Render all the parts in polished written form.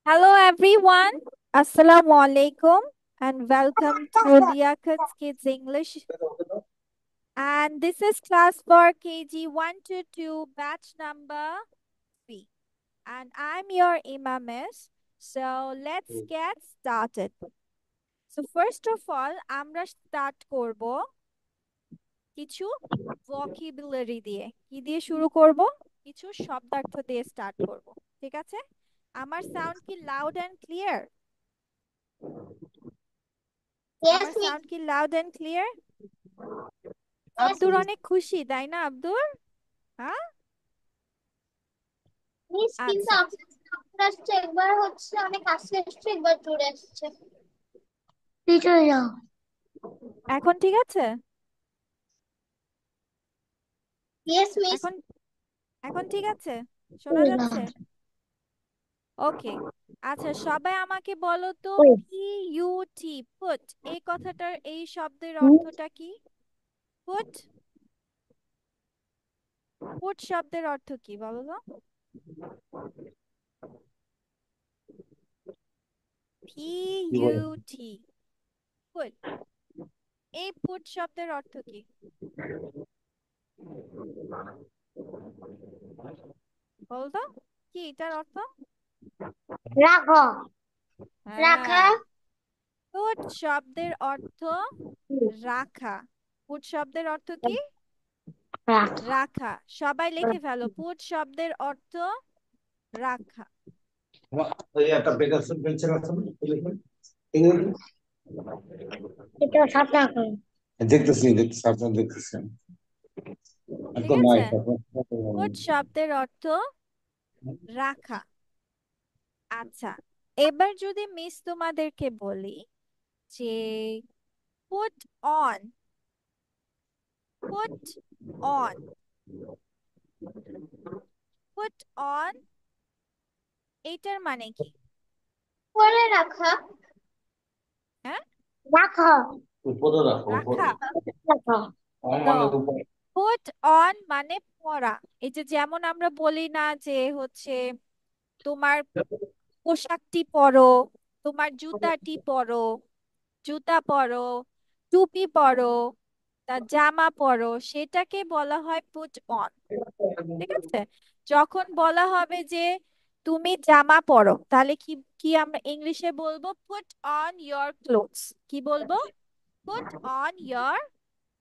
Hello everyone. Assalamu alaikum and welcome to Liakat's Kids English. And this is class for KG 1 to 2 batch number 3. And I'm your Imamis. So let's get started. So first of all, আমরা start করব কিছু vocabulary দিয়ে। কি দিয়ে শুরু করব? কিছু শব্দার্থ দিয়ে start করব। ঠিক আছে? আমার সাউন্ড কি loud and clear? Yes, আমার miss. সাউন্ড কি loud and clear? Yes, Abdur miss. অনেক খুশি তাই না আব্দুর? হ্যাঁ, মিস কিন্তু আচ্ছা। আপনার আসছে একবার হচ্ছে অনেক আস্তে আসছে একবার জোরে আসছে টিচার যাও এখন ঠিক আছে? ইয়েস মিস এখন এখন ঠিক আছে? শোনা যাচ্ছে? ওকে। আচ্ছা, সবাই আমাকে বলো তো, পিইউটি পুট এই কথাটার এই শব্দের অর্থটা কি? পুট পুট শব্দের অর্থ কি বলো তো? পিইউটি পুট, এই পুট শব্দের অর্থ কি বলো তো? কি এটার অর্থ? রাখো রাখা হ্যাঁ, পুট শব্দের অর্থ রাখা। পুট শব্দের অর্থ কি? রাখা রাখা। সবাই লিখে ফেলো, পুট শব্দের অর্থ রাখা। ওই একটা পেগাসুস পেন্সিল আছে না? এই লিখুন। ইংরেজি এটা সাথে রাখো দেখতেছি আপনার দেখতেছি ঠিক একদম নাই আছে, পুট শব্দের অর্থ রাখা। আচ্ছা, এবার যদি মিস তোমাদেরকে বলি যে put on, put on, put on এইটার মানে কি? পরে রাখা হ্যাঁ, রাখো উপরে রাখো উপরে রাখা। রাখো অন নো, মানে উপরে পুট অন মানে পরা। এই যে যেমন আমরা বলি না যে হচ্ছে তোমার পোশাকটি পরো, তোমার জুতাটি পরো, জুতা পরো, টুপি পরো, তার জামা পরো, সেটাকে বলা হয় পুট অন। ঠিক আছে, যখন বলা হবে যে তুমি জামা পরো, তাহলে কি কি আমরা ইংলিশে বলবো? Put on your clothes. কি বলবো? Put on your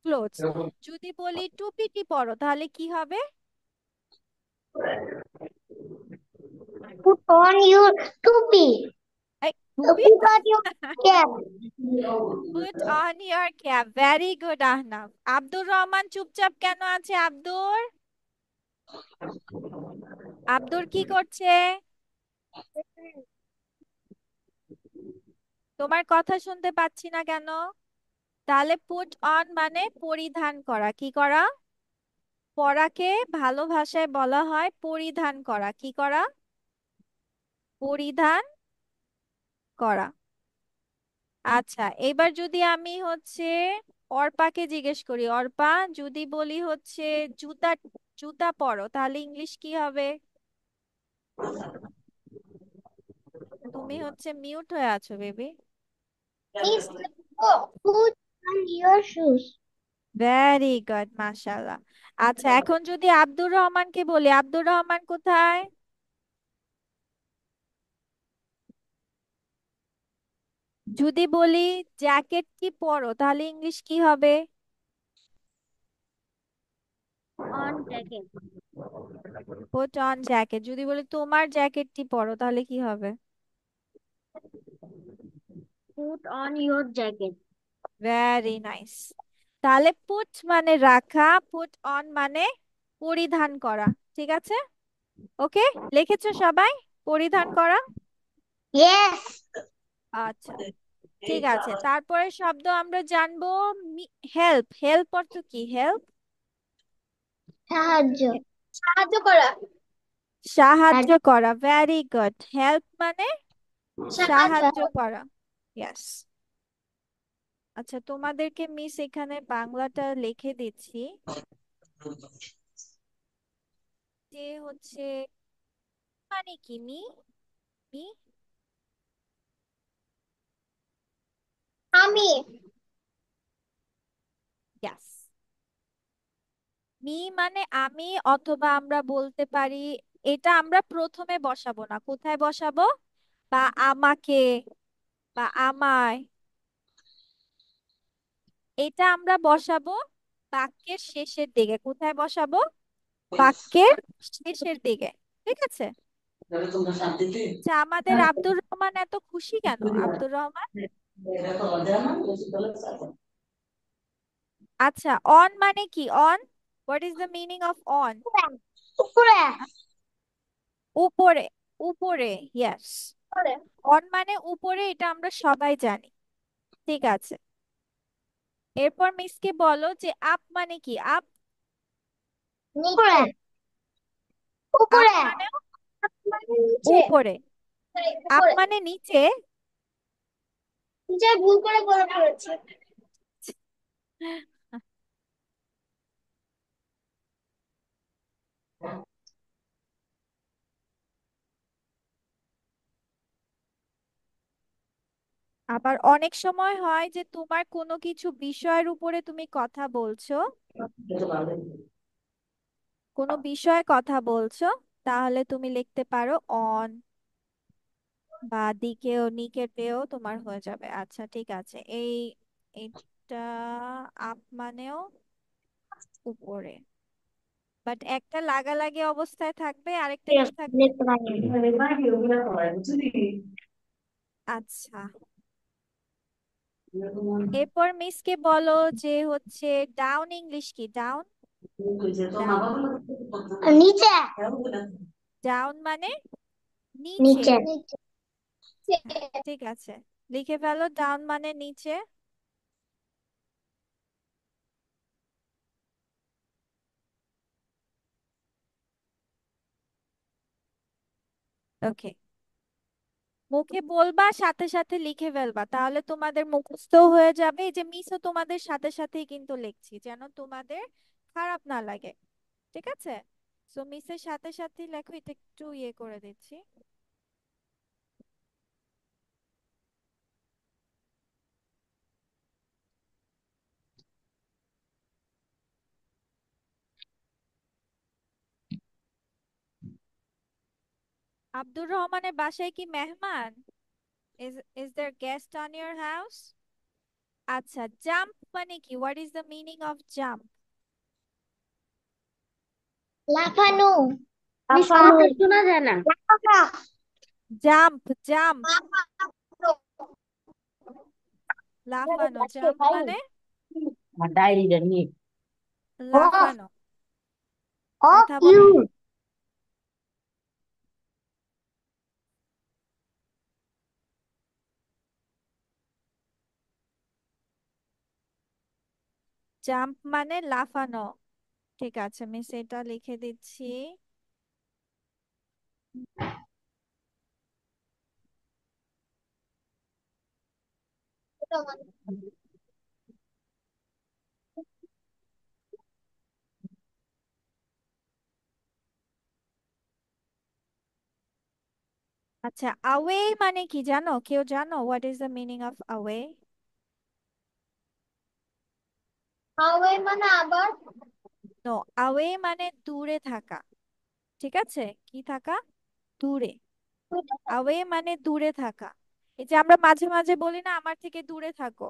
clothes. যদি বলি টুপিটি পরো, তাহলে কি হবে? put on your টুপি এই টুপি। put on your cap put on your cap. Very good Ahnaf. Abdur Rahman চুপচাপ কেন আছে আব্দুর? আব্দুর কি করছে? তোমার কথা শুনতে পাচ্ছি না কেন? তাহলে পুট অন মানে পরিধান করা। কি করা? পরাকে ভালো ভাষায় বলা হয় পরিধান করা। কি করা? পরিধান করা। আচ্ছা, এবার যদি আমি হচ্ছে অর্পাকে জিজ্ঞেস করি, অর্পা যদি বলি হচ্ছে জুতা, জুতা পরো, তাহলে ইংলিশ কি হবে? তুমি হচ্ছে মিউট হয়ে আছো baby. miss put on your shoes very good, মাশাআল্লাহ। আচ্ছা, এখন যদি আব্দুর রহমানকে বলি, আব্দুর রহমান কোথায়? যদি বলি জ্যাকেটটি পরো, তাহলে ইংলিশ কি হবে? on jacket put on jacket. যদি বলি তোমার জ্যাকেটটি পরো, তাহলে কি হবে? put on your jacket very nice. তাহলে পুট মানে রাখা, পুট অন মানে পরিধান করা। ঠিক আছে, ওকে, লিখেছো সবাই? পরিধান করা। yes আচ্ছা, ঠিক আছে। তারপরে শব্দ আমরা জানবো হেল্প। হেল্প অর্থ কি? হেল্প সাহায্য সাহায্য করা সাহায্য করা। Very good. হেল্প মানে সাহায্য সাহায্য করা। ইয়েস। আচ্ছা, তোমাদেরকে মিস এখানে বাংলাটা লিখে দিচ্ছি যে হচ্ছে মানে কি মি, মি আমি। ইয়াস। মি মানে আমি, অথবা আমরা বলতে পারি এটা আমরা প্রথমে বসাবো না, কোথায় বসাবো? বা আমাকে, বা আমায়, এটা আমরা বসাবো বাক্যের শেষের দিকে। কোথায় বসাবো? বাক্যের শেষের দিকে। ঠিক আছে। আচ্ছা, আমাদের আব্দুর রহমান এত খুশি কেন? আব্দুর রহমান। আচ্ছা, অন মানে কি? On, what is the meaning of on? উপরে। উপরে। উপরে, ইয়েস। উপরে। অন মানে উপরে, এটা আমরা সবাই জানি। ঠিক আছে। এরপর মিসকে বলো যে আপ মানে কি? আপ। উপরে। আপ উপরে। মানে মানে নিচে। উপরে। আপ উপরে। মানে নিচে। নিচে ভুল করে বলে ফেলেছি। আবার অনেক সময় হয় যে তোমার কোনো কিছু বিষয়ের উপরে তুমি কথা বলছো, কোনো বিষয়ে কথা বলছো, তাহলে তুমি লিখতে পারো অন, বা দিকেও নিকেটেও তোমার হয়ে যাবে। আচ্ছা, ঠিক আছে। এটা আপ মানেও উপরে, বাট একটা লাগালাগি অবস্থায় থাকবে, আরেকটা কি থাকবে? আচ্ছা। এরপর মিসকে বলো যে হচ্ছে ডাউন ইংলিশ কি? ডাউন। ডাউন। নিচে। ডাউন মানে নিচে। নিচে। হ্যাঁ, ঠিক আছে। লিখে ফেলো, ডাউন মানে নিচে। ওকে। মুখে বলবা, সাথে সাথে লিখে ফেলবা, তাহলে তোমাদের মুখস্থ হয়ে যাবে। এই যে মিসও তোমাদের সাথে সাথেই কিন্তু লিখছি, যেন তোমাদের খারাপ না লাগে। ঠিক আছে। সো মিসের সাথে সাথে লেখো, এটা একটু ইয়ে করে দিচ্ছি। আব্দুর রহমানের বাসায় কি মেহমান? Is there guest on your house? আচ্ছা, জাম্প মানে কি? What is the meaning of jump? লাফানো। মিস লাফানো। কথা শোনা যায় না। লাফা। Jump, jump. লাফানো। লাফানো। জাম্প মানে আমার ডায়েরিটা নিয়ে অফ। লাফানো। অফ কথা ইউ। বলো। জাম্প মানে লাফানো। ঠিক আছে, মিস এটা লিখে দিচ্ছি। আচ্ছা, আওয়ে মানে কি জানো? কেউ জানো what is the meaning of আওয়ে? Away মানে আবার। নো, আওয়ে মানে দূরে থাকা। ঠিক আছে, কি থাকা? দূরে। আওয়ে মানে দূরে থাকা। এই যে আমরা মাঝে মাঝে বলি না, আমার থেকে দূরে থাকো,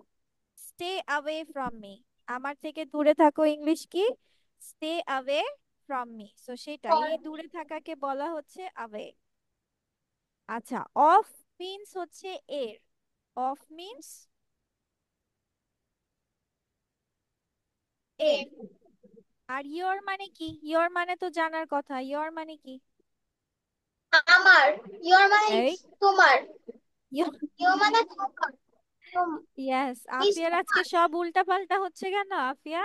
স্টে অ্যাওয়ে ফ্রম মি। আমার থেকে দূরে থাকো, ইংলিশ কি? Stay away from me. So সেটা, এই দূরে থাকাকে বলা হচ্ছে অ্যাওয়ে। আচ্ছা, অফ মিন্স হচ্ছে এর। অফ মিন্স এর। আর ইয়োর মানে কি? ইয়োর মানে তো জানার কথা, ইয়োর মানে কি? আমার। ইয়োর মানে এই তোমার। ইয়োর মানে তোমার। ইয়েস। ইস আফিয়ার আজকে তোমার। সব উল্টা পাল্টা হচ্ছে কেন? আফিয়া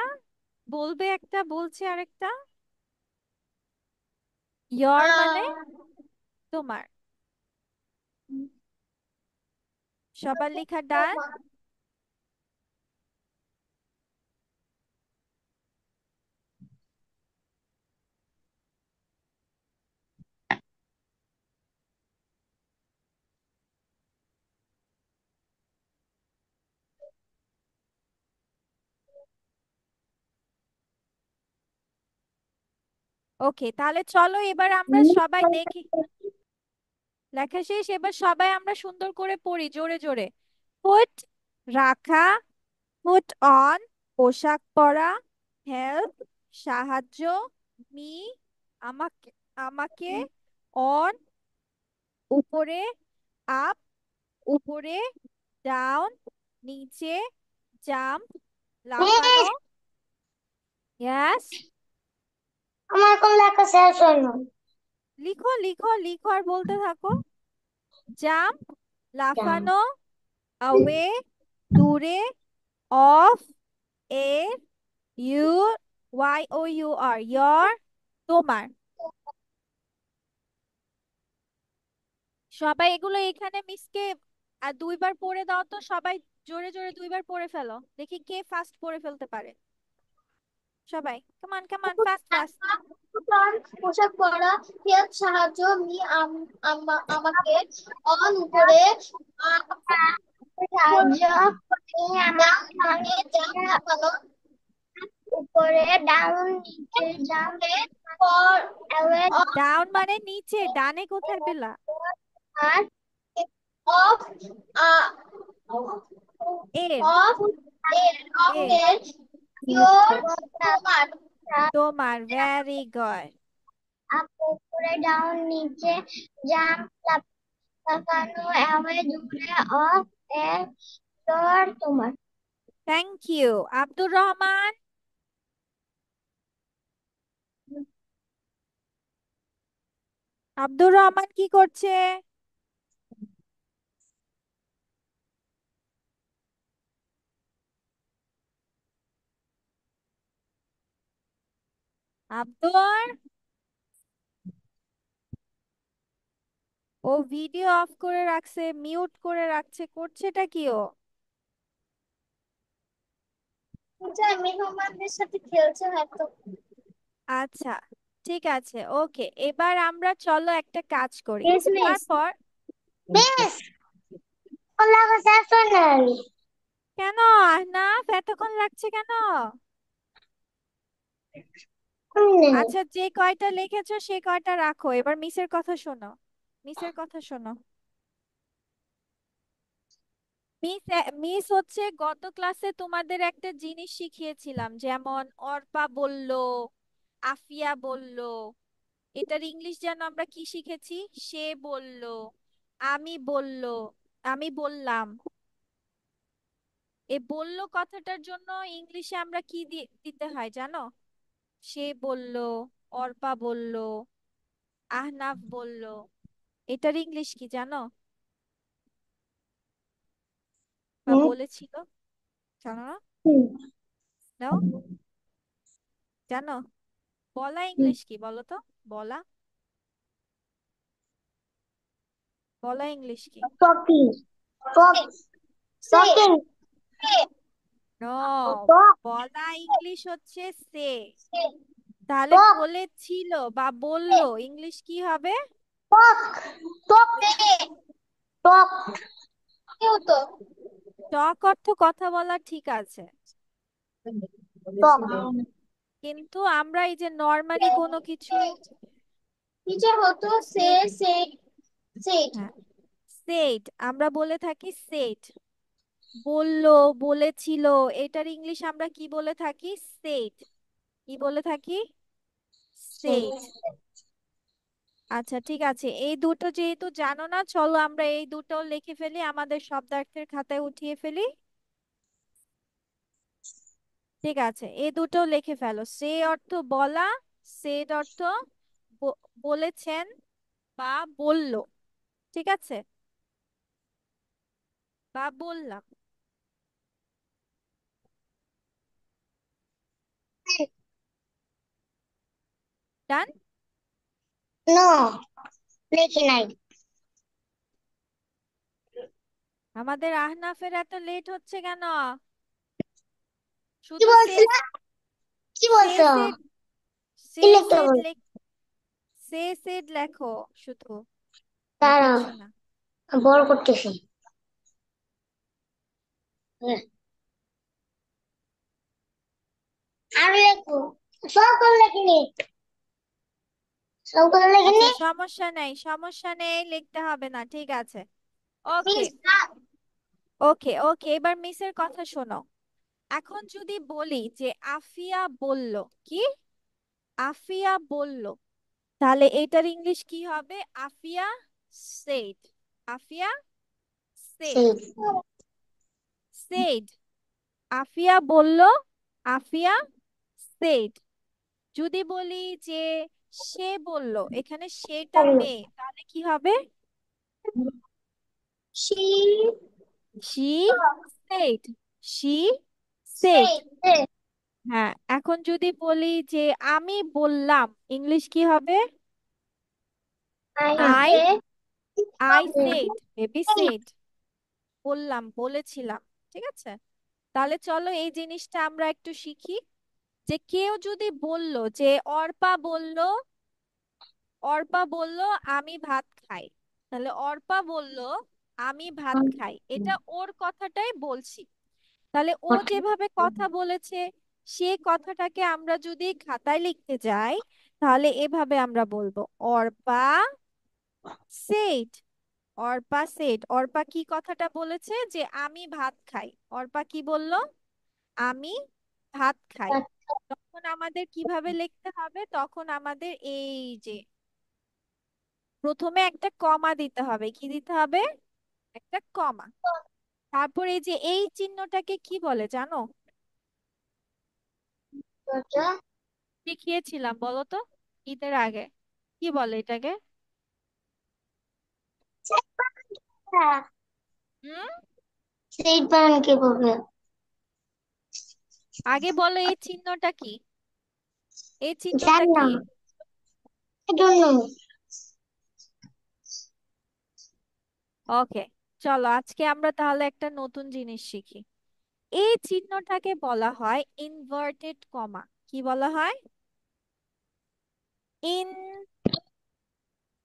বলবে একটা, বলছে আরেকটা। ইয়োর মানে তোমার। সবার লেখা ডান। তোমার। ওকে, তাহলে চলো এবার আমরা সবাই দেখি। লেখা শেষ, এবার সবাই আমরা সুন্দর করে পড়ি জোরে জোরে। ফুট, রাখা। ফুট অন, পোশাক পরা। হেল্প, সাহায্য। মি, আমাকে। আমাকে। অন, উপরে। আপ, উপরে। ডাউন, নিচে। জাম্প, লাফানো। Miss, yes. আমার কোন লেখা শেষ হয়নি। লিখো লিখো লিখো আর বলতে থাকো। জাম্প, লাফানো। অ্যাওয়ে, দূরে। অফ, এর। Your, Y O U R, your, তোমার। সবাই এগুলো এখানে মিসকে আর দুইবার পড়ে দাও তো সবাই। জোরে জোরে দুইবার পড়ে ফেলো, দেখি কে ফার্স্ট পড়ে ফেলতে পারে। সবাই কামান কামান, ফাস্ট ফাস্ট। পোশাক পরা। হেল্প, সাহায্য। মি, আমাকে। অন, উপরে। আপ, সাহায্য। ডাউন, জাম্প, লাফানো। উপরে, ডাউন, নিচে, জাম্প, ফর, অ্যাওয়ে, ডাউন মানে নিচে, ডানে কোথায় পেলা? আর অফ, এর। অফ, এর, অফ, এর। এর। ইয়োর, তোমার। তোমার, ভেরি গুড। আপ, উপরে, ডাউন, নিচে, জাম্প, লাফানো, অ্যাওয়ে, দূরে, অফ, এর, ইয়োর, তোমার। Thank you. আব্দুর রহমান। আব্দুর রহমান কি করছে? আব্দুর, ও ভিডিও অফ করে রাখছে, মিউট করে রাখছে, করছেটা কি ও? মেহমানদের সাথে খেলছে হয়তো। আচ্ছা, ঠিক আছে, ওকে। এবার আমরা চলো একটা কাজ করি। মিস, মিস, তারপর মিস, ওলা কথা শোনাই। কেন? আহনাফ, এতক্ষণ লাগছে কেন? আচ্ছা, যে কয়টা লিখেছো সে কয়টা রাখো, এবার মিসের কথা শোনো। মিসের কথা শোনো। মিস হচ্ছে গত ক্লাসে তোমাদের একটা জিনিস শিখিয়েছিলাম, যেমন অর্পা বলল, আফিয়া বলল। এটার ইংলিশ যেন আমরা কি শিখেছি? সে বলল, আমি বলল, আমি বললাম। এ বলল কথাটার জন্য ইংলিশে আমরা কি দিতে হয় জানো? সে বলল, অর্পা বলল, আহনাফ বলল। এটার ইংলিশ কি জানো? বা বলেছিল? জানো না? নাও, জানো? বলা ইংলিশ কি বলো তো? বলা, বলা ইংলিশ কি? টকিং, টক, টকিং, নো, টক, বলা ইংলিশ হচ্ছে সে। তাহলে টক, বলেছিল বা বললো ইংলিশ কি হবে? টক, টক, টক, কেউ তো টক অর্থ কথা বলা, ঠিক আছে। টক। কিন্তু আমরা এই যে নর্মালি কোনো কিছু, নিচে হতো সে, সেড, সেড। হ্যাঁ, সেড, আমরা বলে থাকি সেড। বললো, বলেছিল, এটার ইংলিশ আমরা কি বলে থাকি? সেড। কি বলে থাকি? সেড। আচ্ছা, ঠিক আছে, এই দুটো যেহেতু জানো না, চলো আমরা এই দুটো লিখে ফেলি, আমাদের শব্দার্থের খাতায় উঠিয়ে ফেলি। ঠিক আছে, এই দুটো লিখে ফেলো। সে অর্থ বলা, সেড অর্থ বলেছেন বা বলল। ঠিক আছে, বা বললাম। ডান। নো, লিখি নাই। আমাদের আহনাফের এত লেট হচ্ছে কেন? কি শুধু সে, বলছিলা? কি সে বলছো? সেড, কি সে লিখতে সেড বল? লেখ, সে সেড লেখো শুধু, আর দাঁড়াও, কিচ্ছু না। বড় করতেছি। আর লেখো, সকল লেখিনি। ওগুলো লেখেনি। আচ্ছা, সমস্যা নেই, সমস্যা নেই, লিখতে হবে না, ঠিক আছে। ওকে, মিস ওকে, ওকে, এবার মিসের কথা শোনো। এখন যদি বলি যে আফিয়া বলল, কি আফিয়া বলল, তাহলে এটার ইংলিশ কি হবে? আফিয়া সেড, আফিয়া সেড, সেই সেড, আফিয়া বলল, আফিয়া সেড। যদি বলি যে সে বলল, এখানে সেটা মেয়ে, তাহলে কি হবে? শি শি সেড, শি সেই সেড। হ্যাঁ, এখন যদি বলি যে আমি বললাম, ইংলিশ কি হবে? I I say I said, baby said, বললাম, বলেছিলাম। ঠিক আছে, তাহলে চলো এই জিনিসটা আমরা একটু শিখি। যে কেউ যদি বলল যে অর্পা বলল, অর্পা বলল আমি ভাত খাই, তাহলে অর্পা বলল আমি ভাত খাই, এটা ওর কথাটাই বলছি। তাহলে ও যেভাবে কথা বলেছে, সে কথাটাকে আমরা যদি খাতায় লিখতে যাই, তাহলে এভাবে আমরা বলবো, অর্পা সেড, অর্পা সেড। অর্পা কি কথাটা বলেছে? যে আমি ভাত খাই। অর্পা কি বলল? আমি ভাত খাই। তখন আমাদের কিভাবে লিখতে হবে? তখন আমাদের এই যে প্রথমে একটা কমা দিতে হবে। কি দিতে হবে? একটা কমা। তারপর এই যে এই চিহ্নটাকে কি বলে জানো? শিখিয়েছিলাম, বলো তো, ঈদের আগে কি বলে এটাকে? হুম, সেই বানান কে বলবে? আগে বলো এই চিহ্নটা কি? এই জান চিহ্নটা না, কি? I don't know. ওকে, চলো আজকে আমরা তাহলে একটা নতুন জিনিস শিখি। এই চিহ্নটাকে বলা হয় ইনভার্টেড কমা। কি বলা হয়?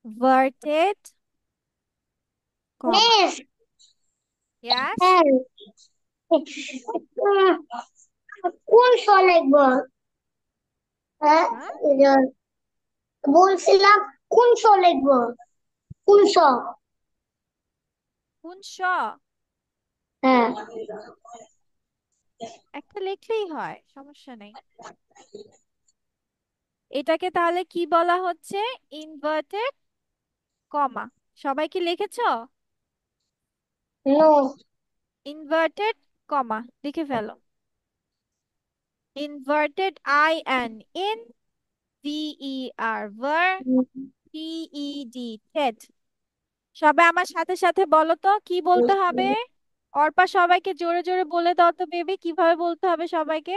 Inverted comma. Miss, ইয়াস। হ্যাঁ, কোন শ লিখবো? হ্যাঁ, হ্যাঁ, এই যে বলছিলাম কোন শ লিখবো? কোন শ? কোন স? হ্যাঁ, একটা লিখলেই হয়, সমস্যা নেই। এটাকে তাহলে কি বলা হচ্ছে? Inverted comma. সবাই কি লিখেছো? নো, ইনভার্টেড কমা লিখে ফেলো। Inverted I N, in, VER, ver, TED, ted. সবাই আমার সাথে সাথে বলো তো কি বলতে হবে? অর্পা সবাইকে জোরে জোরে বলে দাও তো বেবি, কিভাবে বলতে হবে সবাইকে?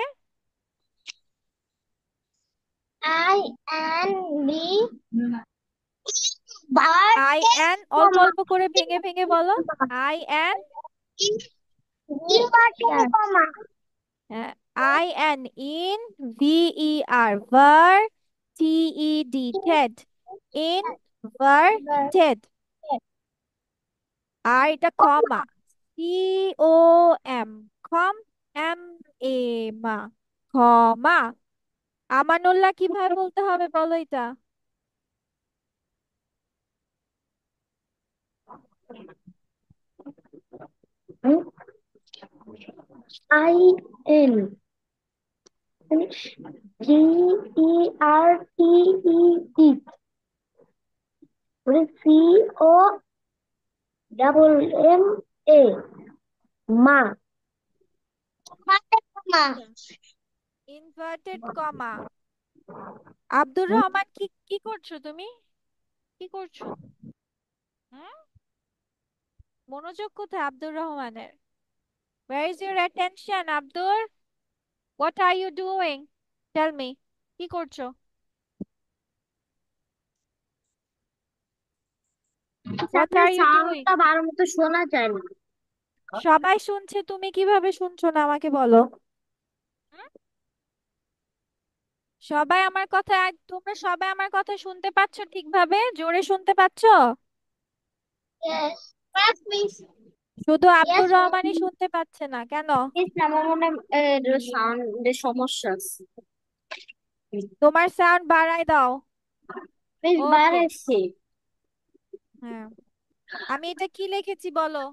INB বার আই এন, অল্প কমা অল্প করে ভেঙে ভেঙে বলো। I N, inverted comma I N, in, VER, ver, TED, Ted, inverted. আর এটা কমা, COM, কম, MA, মা, ক্ষমা। আমানুল্লাহ কিভাবে বলতে হবে বলো এটা? IN GERTED COMMA মা মা ইনভার্টেড কমা। আব্দুর রহমান, কি কি করছো তুমি? কি করছো? হুম, মনোযোগ কোথায় আব্দুর রহমানের? Where is your attention, Abdur? What are you doing? Tell me, কি করছো? What আপনার are you doing? সাউন্ডটা ভালো মতো শোনা যায় না। সবাই শুনছে, তুমি কিভাবে শুনছো না আমাকে বলো? হুম? সবাই আমার কথা, তোমরা সবাই আমার কথা শুনতে পাচ্ছো ঠিকভাবে? জোরে শুনতে পাচ্ছো? Yes. Yes, miss. শুধু Yes, আব্দুর রহমানই miss. শুনতে পাচ্ছে না কেন? মিস আমার মনে হয় সাউন্ডের সমস্যা আছে। তোমার সাউন্ড বাড়ায় দাও। বেশ বার ওকে, এসছে। হ্যাঁ, আমি এটা কি লিখেছি বলো?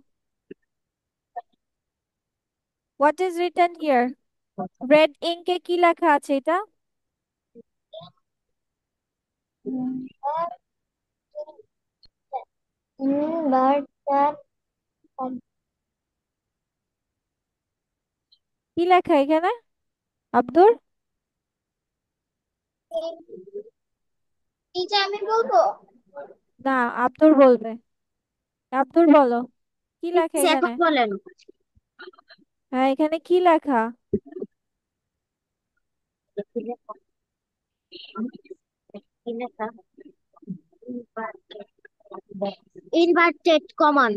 What is written here? Red ইঙ্কে কি লেখা আছে এটা? বাট কি লেখা এখানে আব্দুর? এই যে আমি বলবো। না, আব্দুর বলবে। আব্দুর বলো, কি লেখা এখানে? এখন বলেন। হ্যাঁ, এখানে কি লেখা? ইনভার্টেড কমান।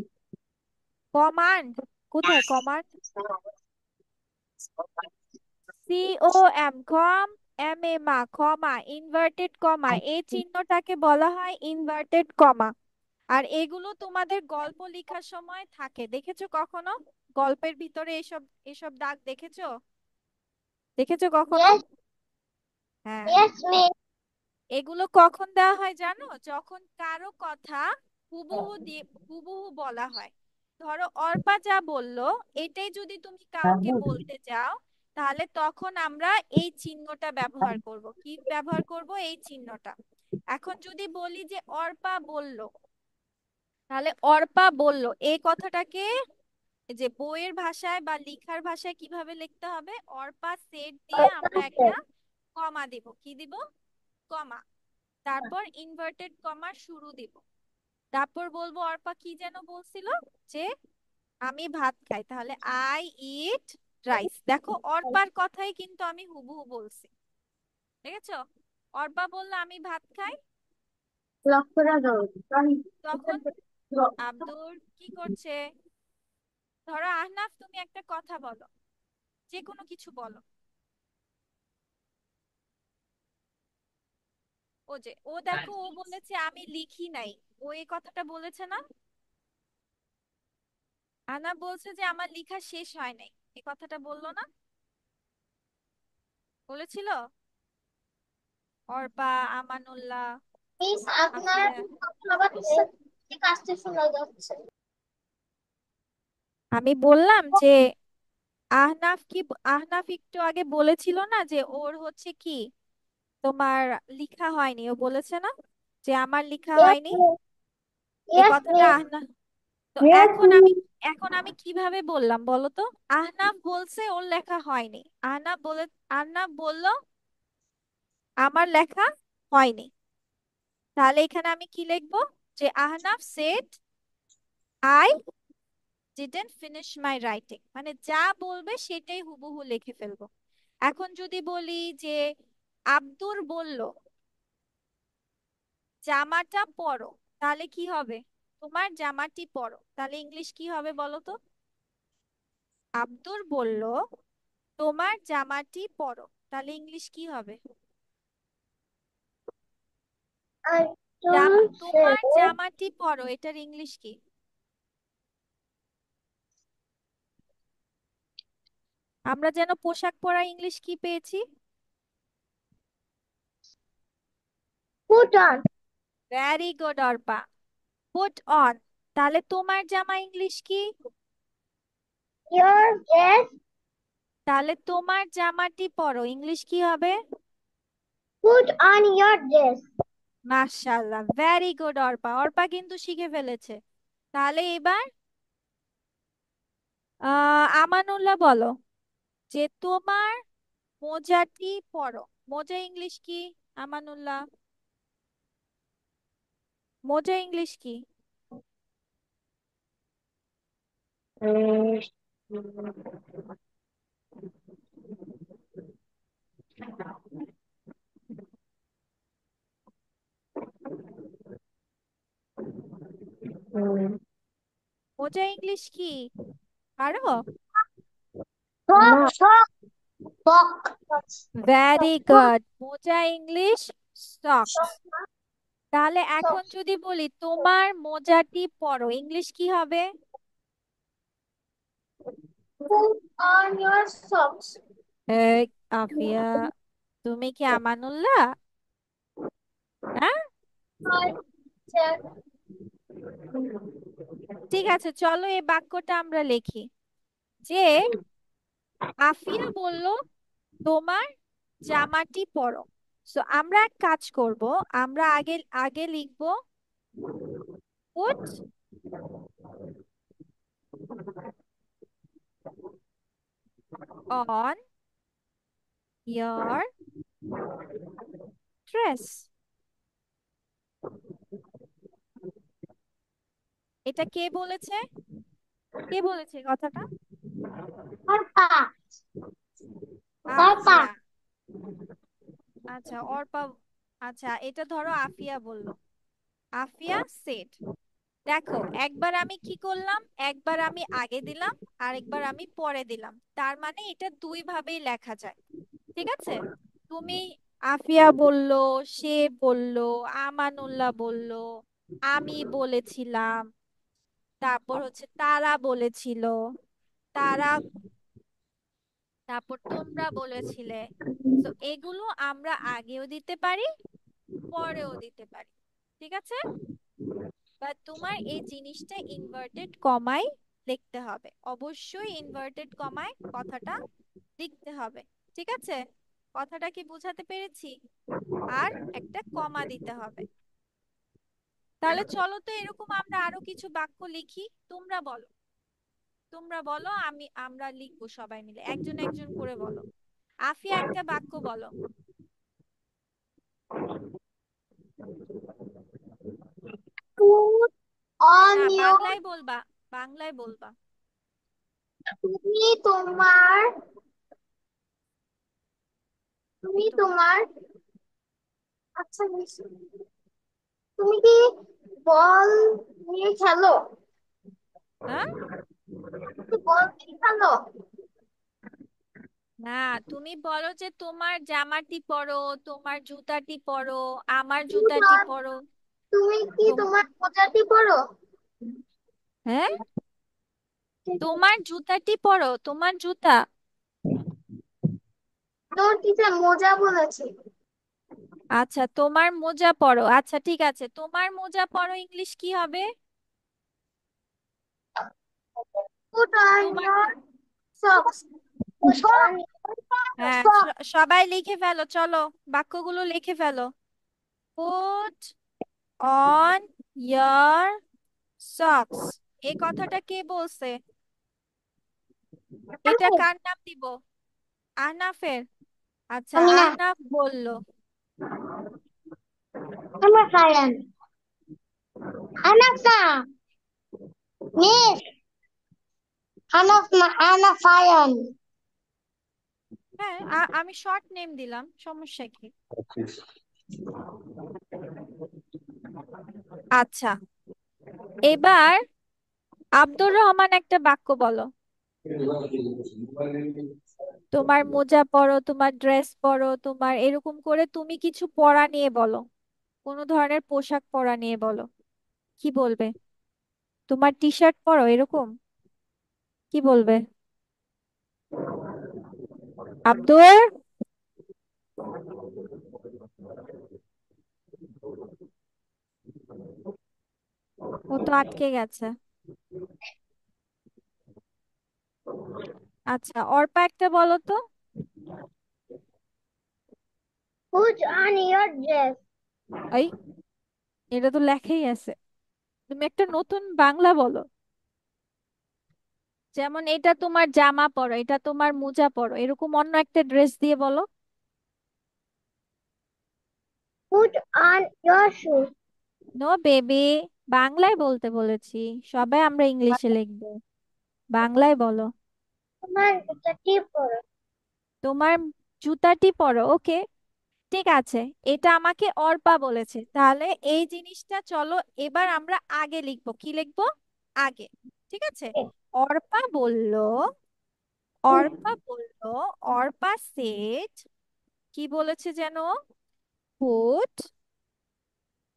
কমান্ড? কোথায় command? C O M, com, M A মা, কমা, ইনভার্টেড কমা, এই চিহ্নটাকে বলা হয় ইনভার্টেড কমা। আর এগুলো তোমাদের গল্প লেখার সময় থাকে, দেখেছো কখনো? গল্পের ভিতরে এসব এসব দাগ দেখেছো? দেখেছো কখনো? ইয়েস, হ্যাঁ, ইয়েস মিস। এগুলো কখন দেওয়া হয় জানো? যখন কারো কথা হুবহু দিয়ে হুবহু বলা হয়। ধরো অর্পা যা বললো, এটাই যদি তুমি কাউকে বলতে চাও, তাহলে তখন আমরা এই চিহ্নটা ব্যবহার করব। কি ব্যবহার করব? এই চিহ্নটা। এখন যদি বলি যে অর্পা বলল, তাহলে অর্পা বলল এই কথাটাকে যে বইয়ের ভাষায় বা লিখার ভাষায় কিভাবে লিখতে হবে? অর্পা সেট দিয়ে আমরা একটা কমা দিব। কি দিব? কমা। তারপর ইনভার্টেড কমার শুরু দিব। তারপর বলবো অর্পা কি যেন বলছিল, যে আমি ভাত খাই, তাহলে আই ইট রাইস। দেখো অর্পার কথাই কিন্তু আমি হুবহু বলছি, দেখেছো? অর্পা বললো আমি ভাত খাই, লক্ষ্য রাখো। তখন আব্দুর কি করছে? ধরো আহনাফ, তুমি একটা কথা বলো, যে কোনো কিছু বলো। ও দেখো, ও বলেছে আমি লিখি নাই। ও এই কথাটা বলেছে না? আহনাফ বলছে যে আমার লেখা শেষ হয় নাই, এই কথাটা বললো না? বলেছিল অর্পা, আমানুল্লাহ, মিস আপনার আফিয়া। কথাবার্তা ঠিক আসতে শোনা যাচ্ছে। আমি বললাম যে আহনাফ একটু আগে বলেছিল না যে ওর হচ্ছে কি, তোমার লেখা হয়নি, ও বলেছে না যে আমার লেখা ইয়েস হয়নি? মিস, এই ইয়েস কথাটা মিস, আহনাফ, তো ইয়েস এখন আমি কিভাবে বললাম বলো তো? আহনাফ বলছে ওর লেখা হয়নি, আহনাফ বলল আমার লেখা হয়নি। তাহলে এখানে আমি কি লিখবো? যে Ahnaf said I didn't finish my writing, মানে যা বলবে সেটাই হুবহু লিখে ফেলবো। এখন যদি বলি যে আব্দুর বলল জামাটা পরো, তাহলে কি হবে? তোমার জামাটি পরো, তাহলে ইংলিশ কি হবে বলো তো? আব্দুর বলল তোমার জামাটি পরো, তাহলে ইংলিশ কি হবে? তোমার জামাটি পরো, এটার ইংলিশ কি? আমরা যেন পোশাক পরা ইংলিশ কি পেয়েছি? Put on. Vary good Arpa, put on. তাহলে তোমার জামা ইংলিশ কি? Your dress. তাহলে তোমার জামাটি পরো ইংলিশ কি হবে? Put on your dress. মাশাআল্লাহ, ভ্যারি গুড অর্পা, অর্পা কিন্তু শিখে ফেলেছে। তাহলে এবার আমানুল্লাহ বলো যে তোমার মোজাটি পরো, মোজা ইংলিশ কি? আমানুল্লাহ, মোজা ইংলিশ কি? মোজা ইংলিশ কি পারো? ফক, ফক, ফক। ভ্যারি গুড, মোজা ইংলিশ সক্স। তাহলে এখন যদি বলি তোমার মোজাটি পরো ইংলিশ কি হবে? Put on your socks. Afia, তুমি কি আমানুল্লাহ? হ্যাঁ, আচ্ছা, ঠিক আছে, চলো এই বাক্যটা আমরা লিখি যে আফিয়া বলল তোমার জামাটি পরো। সো আমরা এক কাজ করব, আমরা আগে আগে লিখবো পুট অন ইয়ার ড্রেস। এটা কে বলেছে? কে বলেছে এই কথাটা? অর্পা, অর্পা। আফিয়া। আচ্ছা অর্পা। আচ্ছা এটা ধরো আফিয়া বলল, আফিয়া সেড। দেখো একবার আমি কি করলাম, একবার আমি আগে দিলাম আর একবার আমি পরে দিলাম, তার মানে এটা দুই ভাবেই লেখা যায়। ঠিক আছে, তুমি আফিয়া বলল, সে বলল, আমানুল্লাহ বলল, আমি বলেছিলাম, তারপর হচ্ছে তারা বলেছিল, তারা, তারপর তোমরা বলেছিলে। তো এগুলো আমরা আগেও দিতে পারি, পরেও দিতে পারি। ঠিক আছে, বা তোমার এই জিনিসটা ইনভার্টেড কমায় লিখতে হবে, অবশ্যই ইনভার্টেড কমায় কথাটা লিখতে হবে। ঠিক আছে, কথাটা কি বোঝাতে পেরেছি? আর একটা কমা দিতে হবে। তাহলে চলো তো এরকম আমরা আরো কিছু বাক্য লিখি। তোমরা বলো, তোমরা বলো, আমরা লিখবো সবাই মিলে, একজন একজন করে বলো। আফিয়া একটা বাক্য বলো। Put on না your, বাংলায় বলবা, বাংলায় বলবা। তুমি তোমার, তুমি তুমি তোমার, তোমার, আচ্ছা তুমি কি বল নিয়ে খেলো? হ্যাঁ তুমি বল নিয়ে খেলো? না, তুমি বলো যে তোমার জামাটি পরো, তোমার জুতাটি পরো, আমার জুতাটি তোমার- পরো। তুমি কি তোম তোমার মোজাটি পরো? হ্যাঁ, তোমার জুতাটি পরো, তোমার জুতা। তোর টিচার মোজা বলেছে। আচ্ছা তোমার মোজা পরো, আচ্ছা ঠিক আছে, তোমার মোজা পরো ইংলিশ কি হবে? Put on তোমার, your socks. Put on your হ্যাঁ socks. সবাই লিখে ফেলো, চলো বাক্যগুলো লিখে ফেলো। পুট অন ইয়ার সক্স, এই কথাটা কে বলছে? এটা আমি কার নাম দিব? আহনাফের। আচ্ছা আমি না, আহনাফ বলল। আমার ফায়ান, হানাফ না, মিস হানাফ না, আনা ফায়ান। হ্যাঁ আমি শর্ট নেম দিলাম, সমস্যা কি? আচ্ছা এবার আব্দুর রহমান একটা বাক্য বলো। তোমার মোজা পরো, তোমার ড্রেস পরো, তোমার এরকম করে তুমি কিছু পরা নিয়ে বলো, কোনো ধরনের পোশাক পরা নিয়ে বলো। কি বলবে? তোমার টি শার্ট পরো, এরকম কি বলবে? আব্দুর, ও তো আটকে গেছে। আচ্ছা অর্পা একটা বলো তো। Put on your dress. এই, এটা তো লেখাই আছে, তুমি একটা নতুন বাংলা বলো। যেমন এটা তোমার জামা পরো, এটা তোমার মোজা পরো, এরকম অন্য একটা ড্রেস দিয়ে বলো। Put on your shoes. No baby, বাংলায় বলতে বলেছি, সবাই আমরা ইংলিশে লিখবো, বাংলায় বলো। তোমার জুতাটি পরো। তোমার জুতাটি পরো, ওকে ঠিক আছে। এটা আমাকে অর্পা বলেছে, তাহলে এই জিনিসটা চলো এবার আমরা আগে লিখবো। কি লিখবো? আগে। ঠিক আছে, অর্পা বলল, অর্পা বলল, অর্পা সেড, কি বলেছে যেন? Put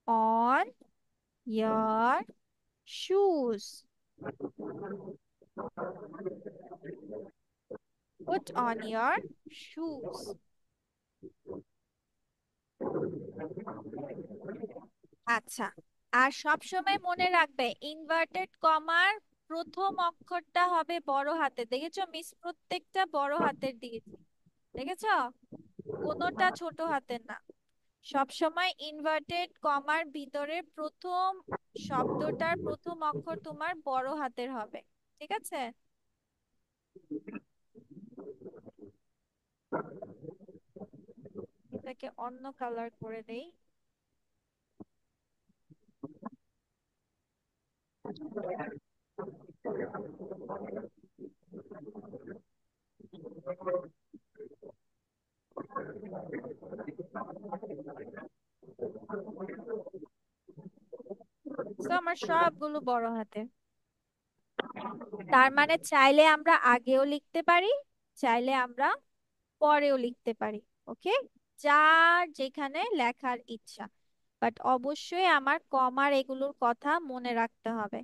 on year shoes, put on year shoes. আচ্ছা, আর সব সময় মনে রাখবে ইনভার্টেড কমার প্রথম অক্ষরটা হবে বড় হাতে। দেখেছো মিস প্রত্যেকটা বড় হাতের দিয়েছি, দেখেছো? কোনোটা ছোট হাতের না। সব সময় ইনভার্টেড কমার ভিতরে প্রথম শব্দটার প্রথম অক্ষর তোমার বড় হাতের হবে, ঠিক আছে? এটাকে অন্য কালার করে দেই। তো আমার সবগুলো বড় হাতে। তার মানে চাইলে আমরা আগেও লিখতে পারি, চাইলে আমরা পরেও লিখতে পারি। ওকে, যার যেখানে লেখার ইচ্ছা, বাট অবশ্যই আমার কমার এগুলোর কথা মনে রাখতে হবে।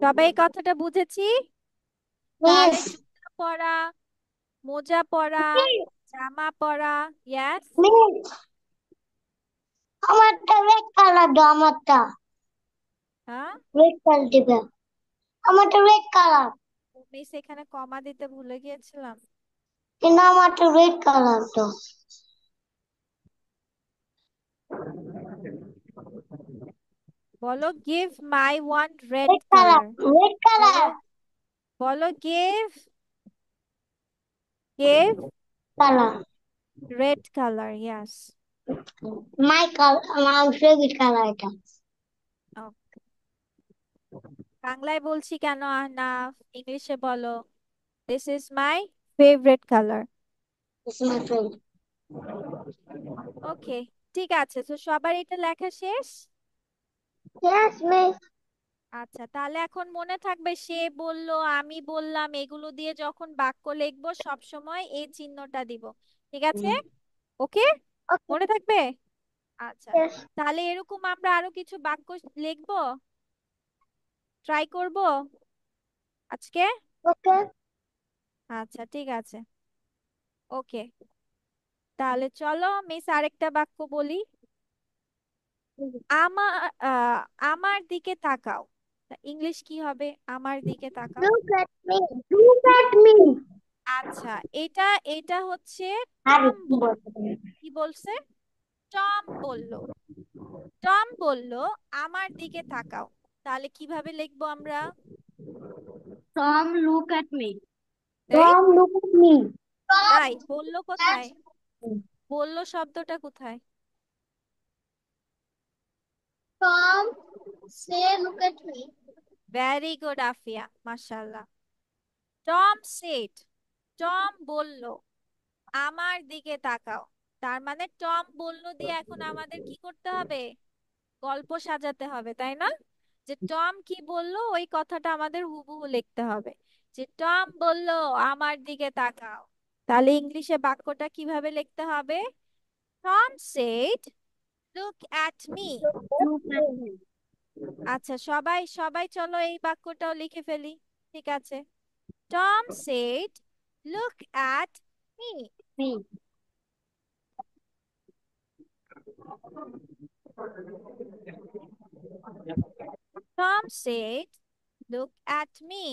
সবাই এই কথাটা বুঝেছি? তাহলে মিস জুতা পরা, মোজা পরা, জামা পরা। ইয়াস। মিস আমারটা রেড কালার দাও, আমারটা হ্যাঁ, রেড কালার দিবে। আমারটা রেড কালার, মিস এখানে কমা দিতে ভুলে গিয়েছিলাম। কিন্তু আমারটা রেড কালার দাও। বলো give my one red red colour, colour. Red বলো, কালার, বলো give, give colour. Red colour. Yes. My colour, আমার ফেভারিট কালার এটা। বাংলায় বলছি কেন না, ইংলিশে বলো। This is my favourite colour. This is my favorite. ওকে, ঠিক আছে, তো সবার এটা লেখা শেষ? Yes, miss. আচ্ছা, তাহলে এখন মনে থাকবে সে বলল, আমি বললাম, এগুলো দিয়ে যখন বাক্য লিখবো সব সময় এই চিহ্নটা দিব, ঠিক আছে? ওকে, Okay, মনে থাকবে? আচ্ছা, yes. তাহলে এরকম আমরা আরো কিছু বাক্য লিখবো, ট্রাই করব আজকে। Okay. আচ্ছা, ঠিক আছে। ওকে, তাহলে চলো মিস আরেকটা বাক্য বলি। আমার আমার দিকে তাকাও। ইংলিশ কি হবে আমার দিকে তাকাও? Look at me. Look at me. আচ্ছা, এটা এটা হচ্ছে আরে টম কি বলছো? কি বলছে? টম বলল, টম বলল আমার দিকে তাকাও। তাহলে কিভাবে লিখবো আমরা? Tom, look at me. এই, Tom, look at me. তাই বললো কোথায়? বললো শব্দটা কোথায়? Tom, say look at me. Very good Afia, মাশাআল্লাহ। টম সেড, টম বলল আমার দিকে তাকাও। তার মানে টম বলল দিয়ে এখন আমাদের কি করতে হবে? গল্প সাজাতে হবে, তাই না? যে টম কি বলল ওই কথাটা আমাদের হুবহু লিখতে হবে, যে টম বলল আমার দিকে তাকাও। তাহলে ইংলিশে বাক্যটা কিভাবে লিখতে হবে? Tom said look at me. Look at me. আচ্ছা, সবাই সবাই চলো এই বাক্যটাও লিখে ফেলি, ঠিক আছে? Tom said look at me. Me. Tom said look at me.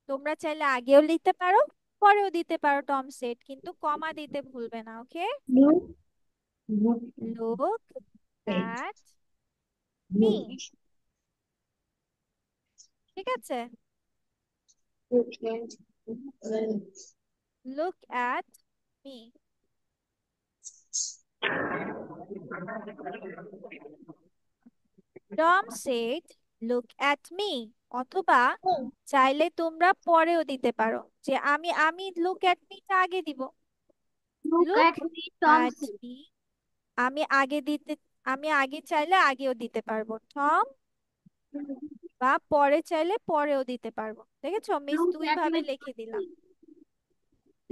তোমরা চাইলে আগেও লিখতে পারো, পরেও দিতে পারো টম সেড, কিন্তু কমা দিতে ভুলবে না। Okay, Look, look, look at, at me, look, ঠিক আছে? look at. Look at me. Tom said look at me. অথবা চাইলে তোমরা পরেও দিতে পারো, যে আমি আমি লুক অ্যাট মিটা আগে দিব। Look look at me, Tom at said. Me, আমি আগে দিতে, আমি আগে চাইলে আগেও দিতে পারবো টম, বা পরে চাইলে পরেও দিতে পারবো। দেখেছো মিস Look দুই at ভাবে me, লিখে Tom দিলাম। said.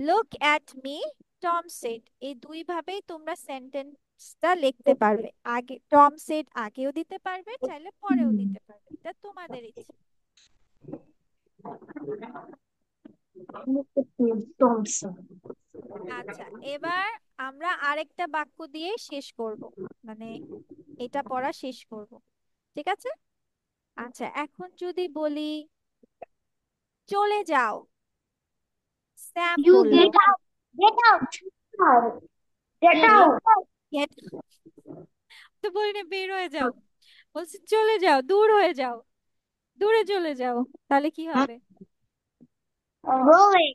Look at me Tom said, এই দুই ভাবেই তোমরা সেন্টেন্স সেন্টেন্সটা লিখতে পারবে। আগে টম সেড আগেও দিতে পারবে, চাইলে পরেও দিতে পারবে, এটা তোমাদের ইচ্ছে। আচ্ছা, এবার আমরা আরেকটা বাক্য দিয়ে শেষ করব, মানে এটা পড়া শেষ করব, ঠিক আছে? আচ্ছা, এখন যদি বলি চলে যাও, স্যাম You বলল। get out. Get out. Get কি? out. Get- তো বলিনি বের হয়ে যাও, বলছে চলে যাও, দূর হয়ে যাও, দূরে চলে যাও, তাহলে কি হবে? Go away.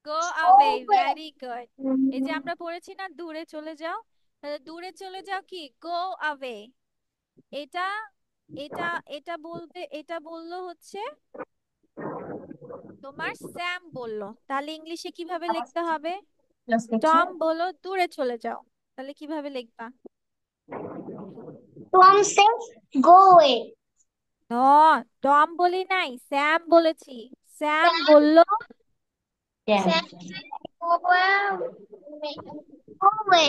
Go away, Go away. Very good. এই যে আমরা পড়েছি না দূরে চলে যাও, তাহলে দূরে চলে যাও কি গো অ্যাওয়ে। এটা এটা এটা বলবে, এটা বললো হচ্ছে তোমার স্যাম বললো, তাহলে ইংলিশে কিভাবে লিখতে হবে? টম বললো দূরে চলে যাও, তাহলে কিভাবে লিখবা? Tom says go away. No, Tom বলি নাই, স্যাম বলেছি। স্যাম বললো Sam said go away. Go away.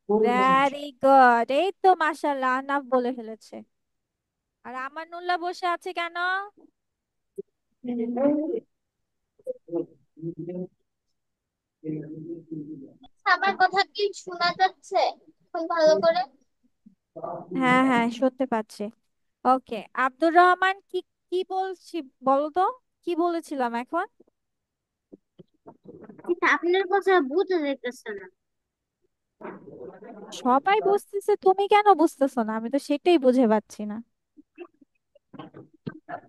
Very good, এই তো মাশাআল্লাহ, আনাফ বলে ফেলেছে। আর আমানুল্লাহ বসে আছে কেন? আমার কথা কি শোনা যাচ্ছে এখন ভালো করে? হ্যাঁ হ্যাঁ, শুনতে পাচ্ছি। ওকে, আব্দুর রহমান, কি কি বলছি বলো তো, কি বলেছিলাম এখন? কিন্তু আপনার কথা বোঝা যাইতেছে না। সবাই বুঝতেছে, তুমি কেন বুঝতেছো না? আমি তো সেটাই বুঝে পাচ্ছি না,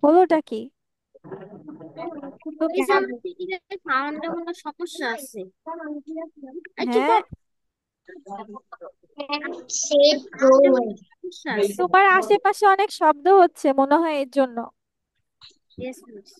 হলোটা কি? তো ওই যে আমার টিভিতে সাউন্ডে কোনো সমস্যা আছে। ঠিক হ্যাঁ, আছে, Said go সাউন্ডে away. কোনো সমস্যা আছে। তোমার আশেপাশে অনেক শব্দ হচ্ছে মনে হয় এর জন্য। Yes miss.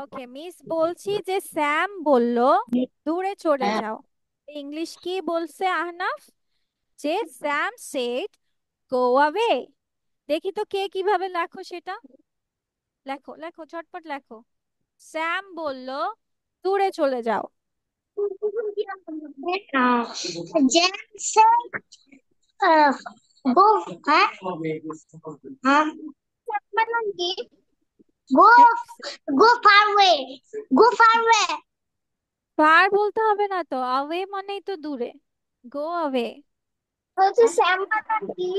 ওকে মিস, বলছি যে স্যাম বলল দূরে চলে যাও, ইংলিশ কি বলছে আহনাফ? যে স্যাম সেড গো অ্যাওয়ে। দেখি তো কে কিভাবে লেখো সেটা, লেখো লেখো ঝটপট লেখো। স্যাম বলল দূরে চলে যাও। Jan said go. Huh? Huh? মানে কি? Go. Go far away. Go far away. Far বলতে হবে না তো, অ্যাওয়ে মানেই তো দূরে, গো অ্যাওয়ে। বলছি শ্যাম মানে কি?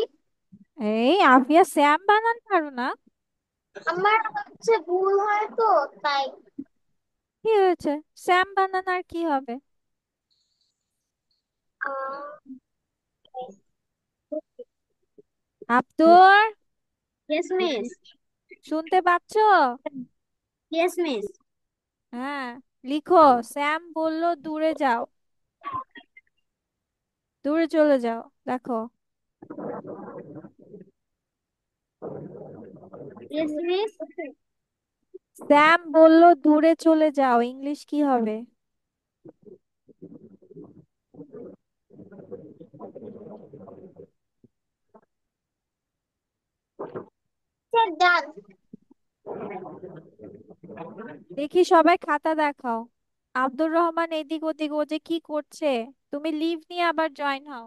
এই আফিয়া, স্যাম বানান পারো না? আমার হচ্ছে ভুল হয় তো তাই। কি হয়েছে, স্যাম বানান আর কি হবে? আহ, আব্দুর, ইয়েস মিস। শুনতে পাচ্ছো? Yes miss. হ্যাঁ, লিখো। স্যাম বলল দূরে যাও, দূরে চলে যাও, দেখো। Yes miss. স্যাম বলল দূরে চলে যাও, ইংলিশ কি হবে? ডান। দেখি সবাই খাতা দেখাও। আব্দুর রহমান এদিক ওদিক, ও যে কি করছে, তুমি লিভ নিয়ে আবার জয়েন হও।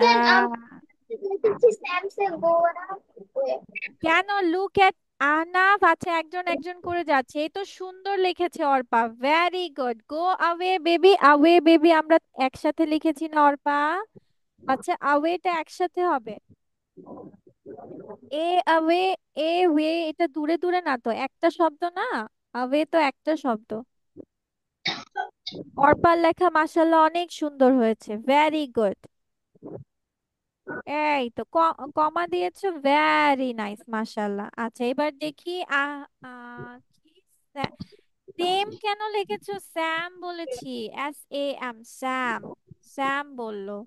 আহ শ্যাম সে গো away. কেন লুক এট আহনাফ, আচ্ছা একজন একজন করে যাচ্ছে, এই তো সুন্দর লিখেছে Arpa, very good. Go away baby, away baby আমরা একসাথে লিখেছি না অর্পা? আচ্ছা, অ্যাওয়েটা একসাথে হবে, এ অ্যাওয়ে, এ ওয়ে, এটা দূরে দূরে না তো, একটা শব্দ না, অ্যাওয়ে তো একটা শব্দ। অর্পার লেখা মাশাআল্লাহ অনেক সুন্দর হয়েছে, ভেরি গুড। এই তো কমা দিয়েছো, ভেরি নাইস মাশাআল্লাহ। আচ্ছা এবার দেখি কি, সেম কেন লিখেছো? স্যাম বলেছি, SAM, স্যাম, স্যাম বললো।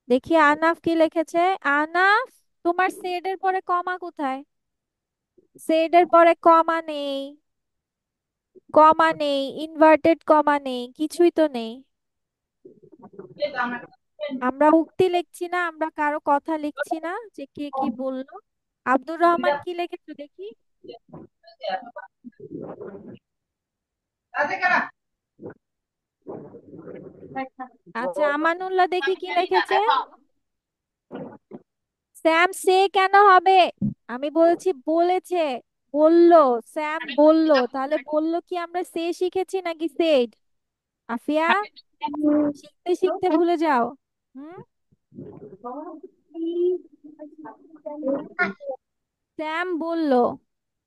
দেখি আনাফ কি লিখেছে। আনাফ, তোমার সেড এর পরে কমা কোথায়? সেড এর পরে কমা নেই। কমা নেই, ইনভার্টেড কমা নেই, কিছুই তো নেই। আমরা উক্তি লিখছি না, আমরা কারো কথা লিখছি না যে কে কি বললো। আব্দুর রহমান কি লিখেছো দেখি? আচ্ছা, আমানুল্লাহ দেখি কি লিখেছে। স্যাম সে কেন হবে? আমি বলেছি বলেছে, বললো। স্যাম বললো, তাহলে বললো কি আমরা সে শিখেছি নাকি সেড? আফিয়া, শিখতে শিখতে ভুলে যাও। হুম। স্যাম বললো,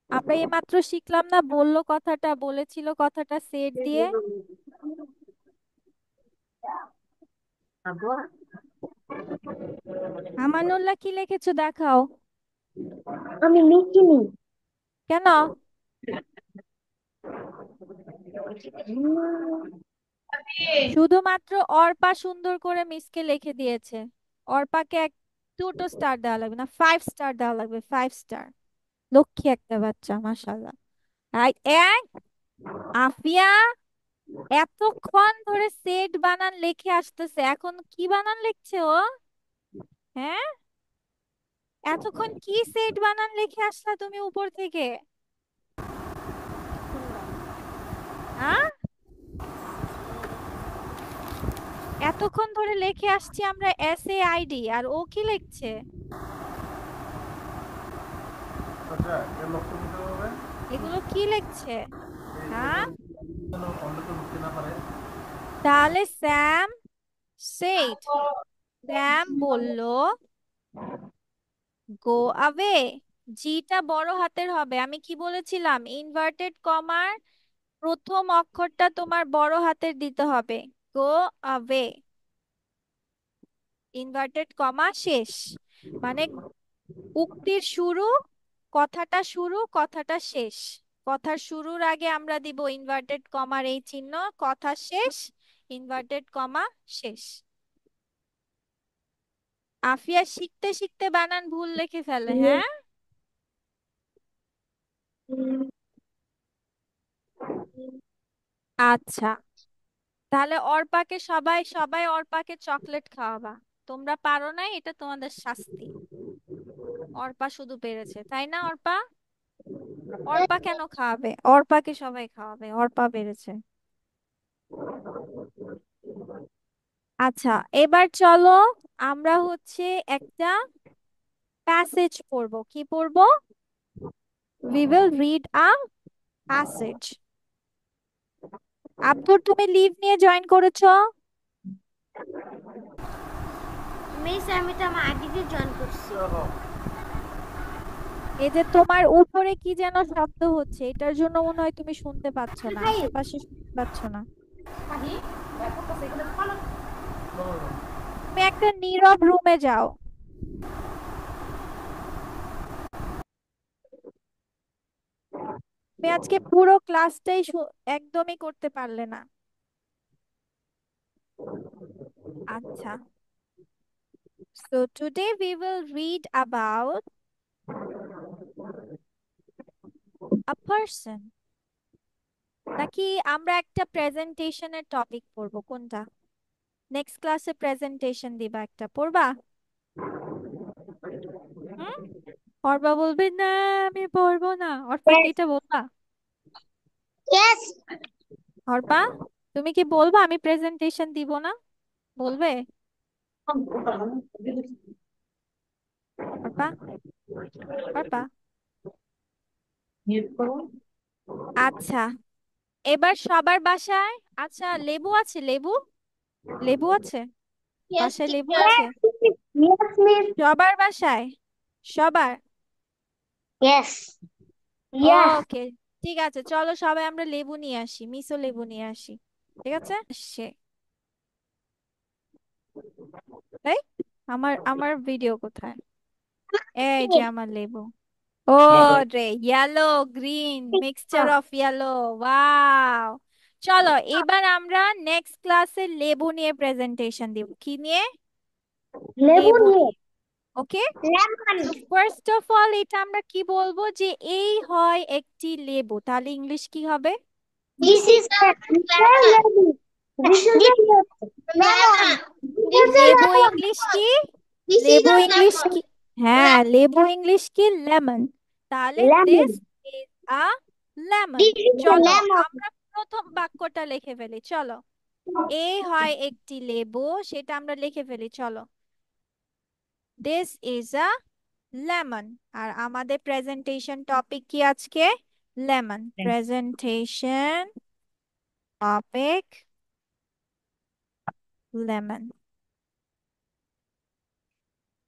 আমরা এইমাত্র শিখলাম না বললো কথাটা, বলেছিল কথাটা সেট দিয়ে। আমানুল্লাহ কি লিখেছো দেখাও। আমি লিখিনি। কেন? শুধুমাত্র অর্পা সুন্দর করে মিসকে লিখে দিয়েছে। অর্পাকে দুটো স্টার দেওয়া লাগবে না, 5 স্টার দেওয়া লাগবে, 5 স্টার। লক্ষ্মী একটা বাচ্চা, মাশাআল্লাহ। রাইট। আফিয়া এতক্ষণ ধরে সেট বানান লিখে আসতেছে, এখন কি বানান লিখছে ও? হ্যাঁ, এতক্ষণ কি সেট বানান লিখে আসলা তুমি উপর থেকে? হ্যাঁ, এতক্ষণ ধরে লিখে আসছি আমরা SAID, আর ও কি লিখছে? এগুলো কি লিখছে? হ্যাঁ, তাহলে স্যাম সেড, স্যাম বলল গো অ্যাওয়ে। জিটা বড় হাতের হবে। আমি কি বলেছিলাম? ইনভার্টেড কমার প্রথম অক্ষরটা তোমার বড় হাতের দিতে হবে। গো অ্যাওয়ে, ইনভার্টেড কমা শেষ, মানে উক্তির শুরু, কথাটা শুরু, কথাটা শেষ। কথার শুরুর আগে আমরা দিব ইনভার্টেড কমার এই চিহ্ন, কথা শেষ ইনভার্টেড কমা শেষ। আফিয়া শিখতে শিখতে বানান ভুল লিখে ফেলে, হ্যাঁ। আচ্ছা, তাহলে অর্পাকে সবাই সবাই অর্পাকে চকলেট খাওয়াবা। তোমরা পারো নাই, এটা তোমাদের শাস্তি। অর্পা শুধু পেরেছে, তাই না অর্পা? অর্পা কেন খাওয়াবে? অর্পাকে সবাই খাওয়াবে, অর্পা পেরেছে। আচ্ছা, এবার চলো আমরা একটা প্যাসেজ পড়বো। কি পড়বো? We will read a passage. Abdur, তুমি লিভ নিয়ে জয়েন করেছো? মিস আমি তো আমার আইডিতে জয়েন করছি। এই যে তোমার উপরে কি যেন শব্দ হচ্ছে, এটার জন্য মনে হয় তুমি শুনতে পাচ্ছ না, ভাই আশেপাশে শুনতে পাচ্ছ না। তুমি একটা নীরব রুমে যাও। তুমি আজকে পুরো ক্লাসটাই একদমই করতে পারলে না। আচ্ছা, so today we will read about a person, নাকি আমরা একটা প্রেজেন্টেশনের টপিক পড়বো? কোনটা? নেক্সট ক্লাসে প্রেজেন্টেশন দিবা, একটা পড়বা? হুম। অর্বা বলবে না আমি পড়বো না। অর্পা কি এটা বলবা? ইয়েস। অর্পা, তুমি কি বলবা আমি প্রেজেন্টেশন দিব না? বলবে? অর্পা, অর্পা। আচ্ছা, এবার সবার বাসায়, আচ্ছা লেবু আছে? লেবু, লেবু আছে ইয়েস বাসায়? লেবু টিচার। আছে ইয়েস মিস। সবার বাসায়? সবার? ইয়েস। ইয়েস। ওকে, ঠিক আছে, চলো সবাই আমরা লেবু নিয়ে আসি, মিসও লেবু নিয়ে আসি। ঠিক আছে, সে এই আমার আমার ভিডিও কোথায়? এই যে আমার লেবু। ও রে, yellow green mixture of yellow, wow. চলো এবার আমরা নেক্সট ক্লাসে লেবু নিয়ে প্রেজেন্টেশন দিব। কি নিয়ে? লেবু লেবু নিয়ে। নিয়ে। ওকে, লেমন। ফার্স্ট অফ অল এটা আমরা কি বলবো, যে এই হয় একটি লেবু, তাহলে ইংলিশ কি হবে? This is a lemon. This is a lemon. This is a লেবু lemon. ইংলিশ কি? This is লেবু a ইংলিশ lemon. কি? হ্যাঁ, লেবু ইংলিশ কি? লেমন। তাহলে this is a lemon. This is a চলো lemon. আমরা প্রথম বাক্যটা লিখে ফেলি, চলো। এ হয় একটি লেবু, সেটা আমরা লিখে ফেলি, চলো। This is a lemon. আর আমাদের প্রেজেন্টেশন টপিক কি আজকে? Lemon. Presentation topic lemon.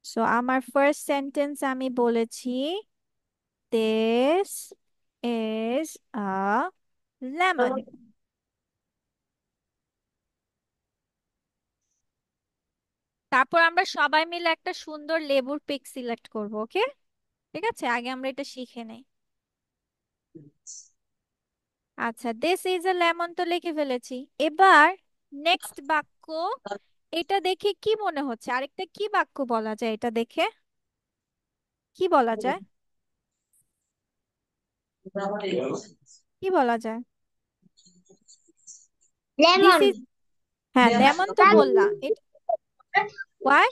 So আমার ফার্স্ট সেন্টেন্স আমি বলেছি, দিস ইজ আ লেমন। তারপর আমরা সবাই মিলে একটা সুন্দর লেবুর পিক সিলেক্ট করব, ওকে? ঠিক আছে, আগে আমরা এটা শিখে নেই। আচ্ছা, দিস ইজ আ লেমন তো লিখে ফেলেছি। এবার নেক্সট বাক্য, এটা দেখে কি মনে হচ্ছে আরেকটা কি বাক্য বলা যায়? এটা দেখে কি বলা যায়? কি বলা যায়? This Lemon. ইজ, হ্যাঁ লেমন তো বললাম। এটা ওয়াই,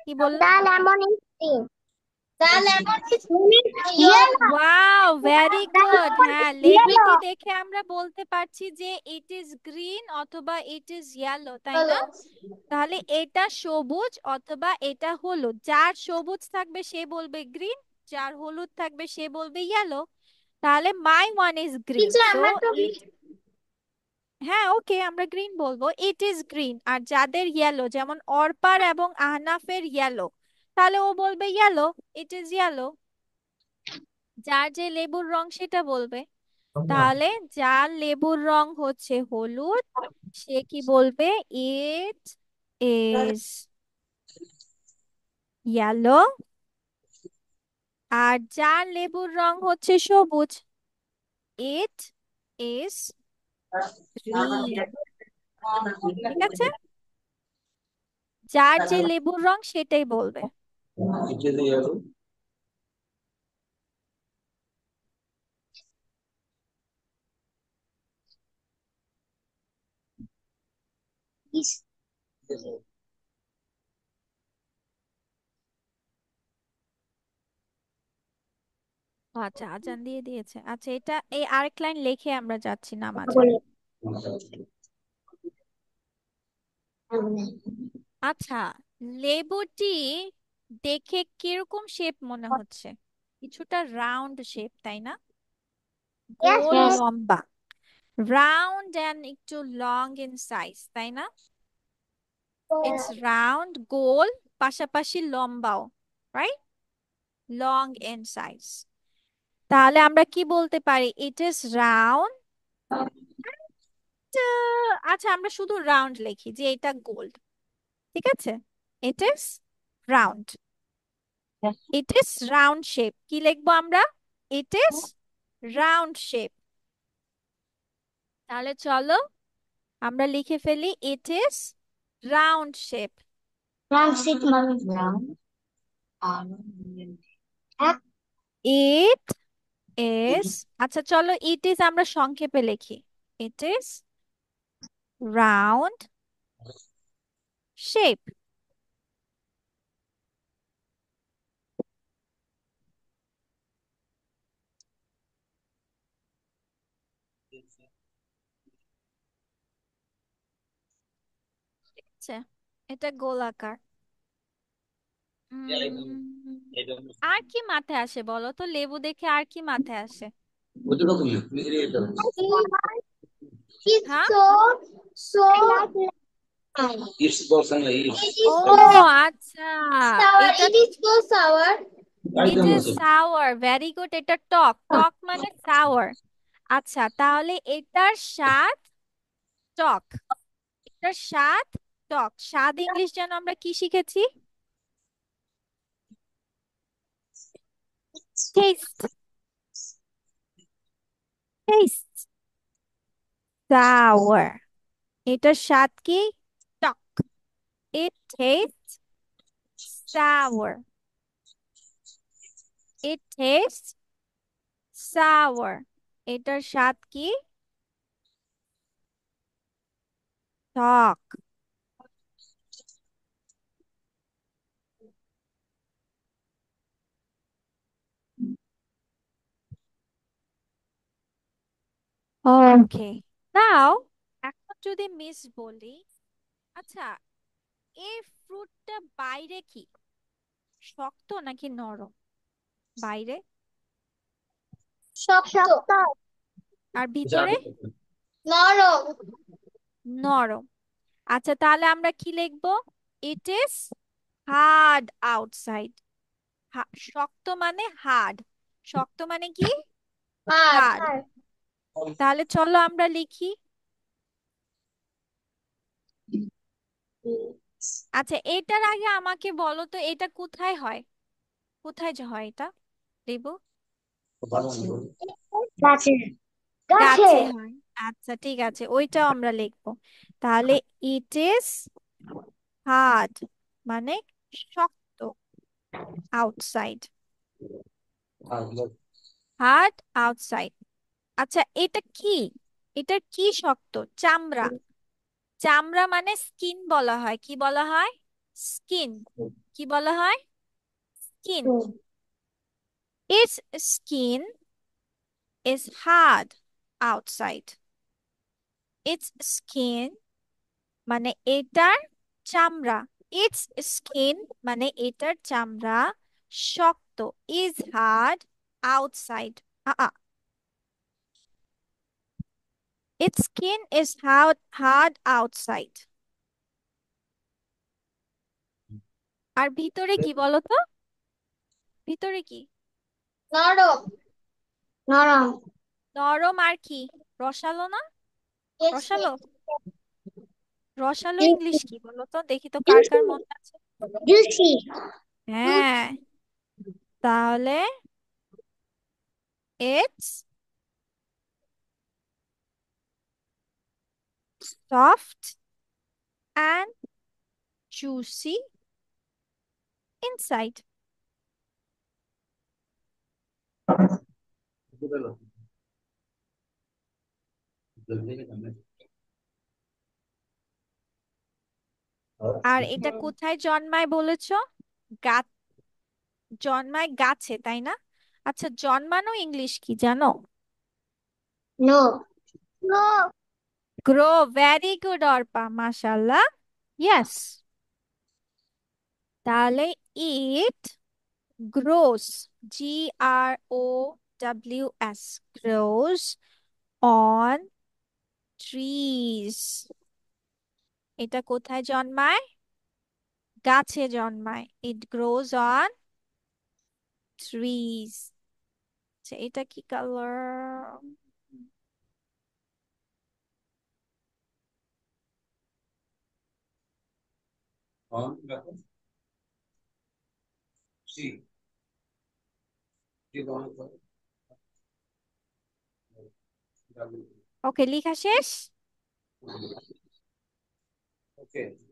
কি বললাম? The lemon is green. The lemon is yellow. Wow, very The good. lemon হ্যাঁ, is লেবুটি yellow. দেখে আমরা বলতে পারছি যে ইট ইজ গ্রিন অথবা ইট ইজ ইয়েলো, তাই না? তাহলে এটা সবুজ অথবা এটা হলুদ। যার সবুজ থাকবে সে বলবে গ্রিন, যার হলুদ থাকবে সে বলবে ইয়েলো। তাহলে মাই one is green, Teacher, so আমরা তো ইট, হ্যাঁ ওকে আমরা গ্রিন বলবো, ইট ইজ গ্রিন। আর যাদের ইয়েলো, যেমন অর্পার এবং আহনাফের ইয়েলো, তাহলে ও বলবে ইয়েলো, ইট ইজ ইয়েলো। যার যে লেবুর রং সেটা বলবে। তাহলে যার লেবুর রং হচ্ছে হলুদ, সে কি বলবে? ইট ইজ ইয়েলো। আর যার লেবুর রং হচ্ছে সবুজ, ইট ইজ গ্রিন। ঠিক আছে, যার যে লেবুর রং সেটাই বলবে। This আচ্ছা, আজান দিয়ে দিয়েছে। আচ্ছা, এটা এই আরেক লাইন লিখে আমরা যাচ্ছি নামাজে। বলে আচ্ছা, লেবুটি দেখে কিরকম শেপ মনে হচ্ছে? কিছুটা রাউন্ড শেপ, তাই না? Yes, গোল yes. লম্বা, রাউন্ড এন্ড একটু লং ইন সাইজ, তাই না? ইটস রাউন্ড, গোল, পাশাপাশি লম্বাও, রাইট? Long in size. তাহলে আমরা কি বলতে পারি? It is round. আচ্ছা, আমরা শুধু রাউন্ড লিখি যে এটা গোল, ঠিক আছে? It is round, it is round shape. কি লিখবো আমরা? It is round shape. তাহলে চলো আমরা লিখে ফেলি, it is round shape. Round sheet মানে round. ইট ইজ, আচ্ছা চলো ইট ইজ আমরা সংক্ষেপে লিখি, ইট ইজ রাউন্ড শেপ। আচ্ছা, এটা গোলাকার। আর কি মাথায় আসে বলো তো? লেবু দেখে আর কি মাথায় আসে? It's হ্যাঁ, so it ও is so আচ্ছা, sour. এটা It is so sour. It is sour, very good. এটা টক, টক মানে সাওয়ার। আচ্ছা, তাহলে এটার স্বাদ টক, এটার স্বাদ টক। স্বাদ ইংলিশ যেন আমরা কি শিখেছি? Taste, taste sour. এটার স্বাদ কি? টক। It taste sour, it taste sour. এটার স্বাদ কি? শক। ওকে, নাও এখন যদি মিস বলি, আচ্ছা এই ফ্রুটটা বাইরে কি, শক্ত নাকি নরম? বাইরে শক্ত। আর ভিতরে নরম। নরম। আচ্ছা তাহলে আমরা কি লিখবো? It is hard outside. শক্ত মানে হার্ড। শক্ত মানে কি? হার্ড। হার্ড। তাহলে চলো আমরা লিখি। আচ্ছা এটার আগে আমাকে বলো তো এটা কোথায় হয়, কোথায় যে হয় এটা দেবো? গাছে। গাছে। গাছে হয়। আচ্ছা ঠিক আছে, ওইটাও আমরা লিখবো। তাহলে ইট ইজ হার্ড মানে শক্ত, আউটসাইড, হার্ড আউটসাইড। আচ্ছা এটা কি, এটা কি শক্ত? চামড়া। চামড়া মানে স্কিন বলা হয়, কি বলা হয়? স্কিন। কি বলা হয়? Skin. Its skin is hard outside. Its skin মানে এটার চামড়া। Its skin মানে এটার চামড়া শক্ত, is hard outside. Its skin is hard outside. আর ভিতরে কি বলো তো? ভিতরে কি? নরম। নরম। নরম আর কি? রসালো না? রসালো। রসালো ইংলিশ কি বলো তো, দেখি তো কার কার মনে আছে? জুসি। হ্যাঁ, তাহলে it's soft and juicy inside. আর এটা কোথায় জন্মায় বলেছো? গাছ। জন্মায় গাছে, তাই না? আচ্ছা জন্মানো ইংলিশ কি জানো? No. No. Grow. Very good Arpa, মাশাআল্লাহ। ইয়েস। তাহলে it grows, GROWS, grows on trees. এটা কোথায় জন্মায়? গাছে জন্মায়। It grows on trees. আচ্ছা এটা কি কালার? ওকে লিখা শেষ।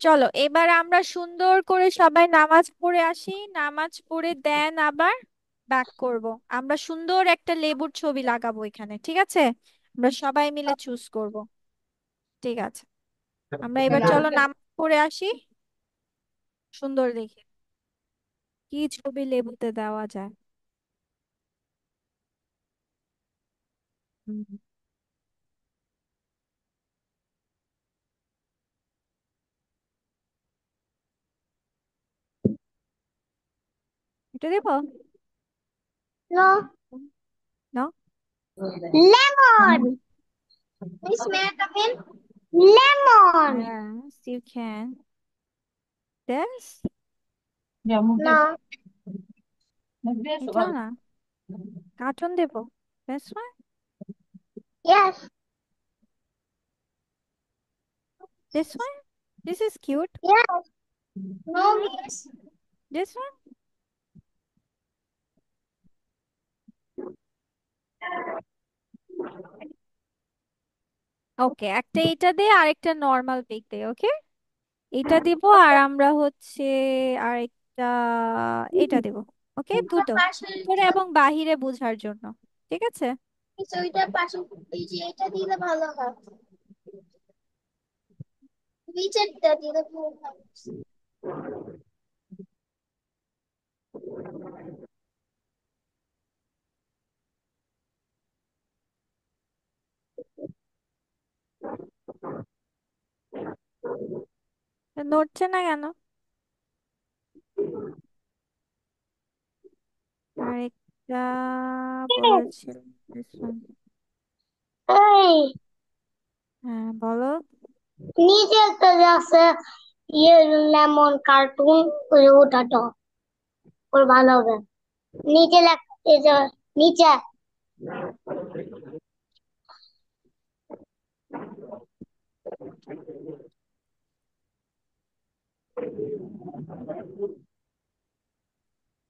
চলো এবার আমরা সুন্দর করে সবাই নামাজ পড়ে আসি, নামাজ পড়ে দেন আবার ব্যাক করব। আমরা সুন্দর একটা লেবুর ছবি লাগাবো এখানে, ঠিক আছে? আমরা সবাই মিলে চুজ করব। ঠিক আছে, আমরা এবার চলো নামাজ পড়ে আসি সুন্দর দেখে। কি ছবি লেবুতে দেওয়া যায়? হুম, এটা দেবো নো। না? Lemon. Miss may I come in? Lemon. Yes, you can. This? না। এটা না, কার্টুন দেবো। This one? Yes. This one? This is cute. Yes. No Mm-hmm. Miss. This one? Okay, একটা এটা দে আর একটা নর্মাল পিক দে। ওকে, এটা দিব আর আমরা হচ্ছে আরেকটা এটা দেব। ওকে, দুটো পাশে ভিতরে এবং বাহিরে বোঝার জন্য। ঠিক আছে। ওইটার পাশে এই যে এটা দিলে ভালো হয়। নিচেরটা দিলে খুব ভালো। নড়ছে না কেন? আরেকটা বলেছিল this one. এই হ্যাঁ বলো। নিচে একটা যে আছে ইয়ে লেমন কার্টুন ওটা তো ওর ভালো হবে। নিচে এই যে নিচে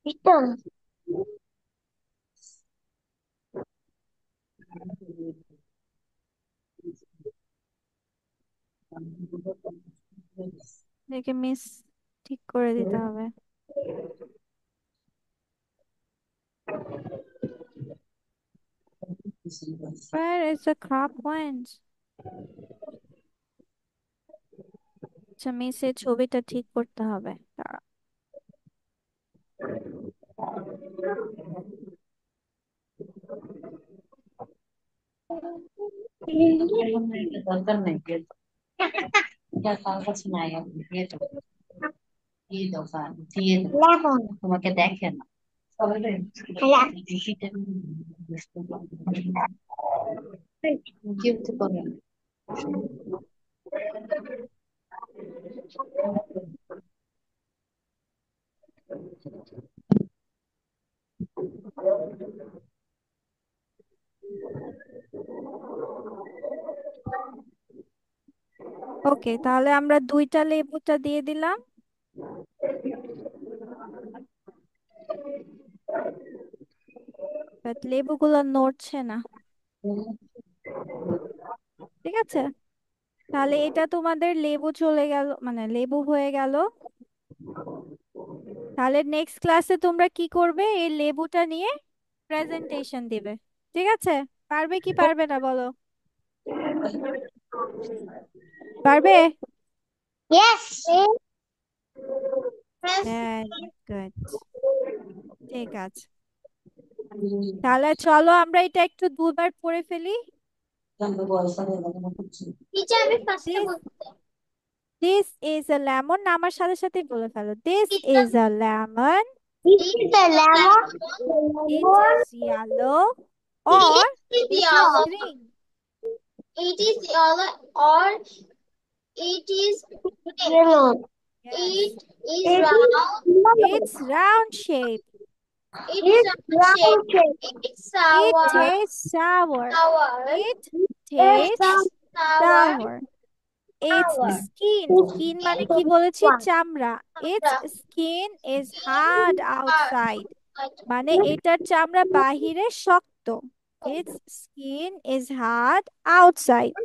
এটা দেখে মিস ঠিক করে দিতে হবে। Where is the crop point? আচ্ছা মিসের ছবিটা ঠিক করতে হবে, দাঁড়া। দরকার নাই এটা কার কাছে নাই আপনি দিয়ে দেবো দিয়ে দাও দিয়ে দাও লেমন তোমাকে দেখে না কেউ তো করে না। ওকে, তাহলে আমরা দুইটা লেবুটা দিয়ে দিলাম। বাট লেবুগুলো নড়ছে না। ঠিক আছে, তাহলে এটা তোমাদের লেবু চলে গেল, মানে লেবু হয়ে গেল। তাহলে নেক্সট ক্লাসে তোমরা কি করবে, এই লেবুটা নিয়ে প্রেজেন্টেশন দিবে। ঠিক আছে, পারবে কি পারবে না বলো? পারবে? ইয়েস ভেরি গুড, ঠিক আছে। তাহলে চলো আমরা এটা একটু দুবার পড়ে ফেলি। টিচার আমি ফার্স্টে দিস বলতে দিস ইজ আ লেমন, আমার সাথে সাথে বলে ফেলো, this is a lemon, This is the lemon. It is yellow or It is it is yellow. green. It is yellow or it is yellow. Yes, It is round. it's round shape. It's round shape. It's It sour. tastes sour. Sour. It It's tastes sour. sour. Its Sour. skin, skin মানে কি বলেছি? চামড়া। Its skin is hard outside, মানে এটার চামড়া বাহিরে শক্ত। Its skin is hard outside.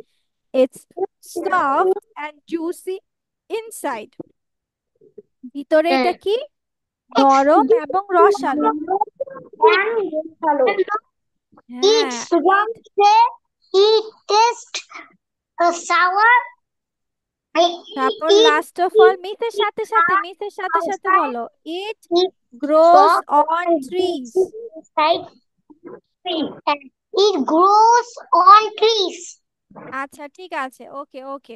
It's soft and juicy inside. ভিতরে এটা কি? নরম এবং রসালো। হ্যাঁ, It's round shape. It tastes sour. তারপর It লাস্ট অফ অল মিসের সাথে সাথে, মিসের সাথে সাথে বলো, ইট It gross soft on and trees. inside tree. And it grows on trees. আচ্ছা ঠিক আছে, ওকে ওকে।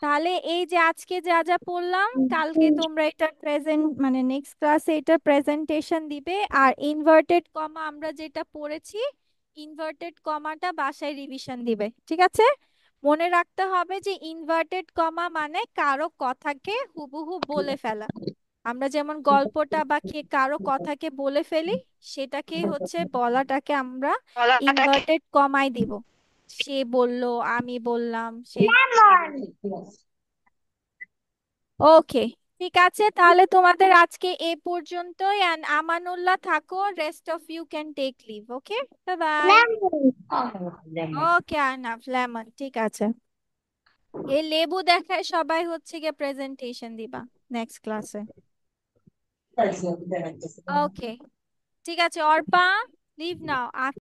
তাহলে এই যে আজকে যা যা পড়লাম, কালকে তোমরা এটা প্রেজেন্ট মানে নেক্সট ক্লাসে এটা প্রেজেন্টেশন দিবে। আর ইনভার্টেড কমা আমরা যেটা পড়েছি, ইনভার্টেড কমাটা বাসায় রিভিশন দিবে। ঠিক আছে, মনে রাখতে হবে যে ইনভার্টেড কমা মানে কারো কথাকে হুবহু বলে ফেলা। আমরা যেমন গল্পটা বা কারো কথাকে বলে ফেলি, সেটাকেই হচ্ছে বলাটাকে আমরা ইনভার্টেড কমাই দিব। সে বলল, আমি বললাম, সে। ওকে, ঠিক আছে, তাহলে তোমাদের আজকে এই পর্যন্তই। এন্ড আমানুল্লাহ থাকো, rest of you can take leave. Okay, bye. Okay Arnaf, lemon, ঠিক আছে। এই লেবু দেখায় সবাই হচ্ছে গিয়ে প্রেজেন্টেশন দিবা নেক্সট ক্লাসে। ওকে, ঠিক আছে অর্পা, লিভ নাও।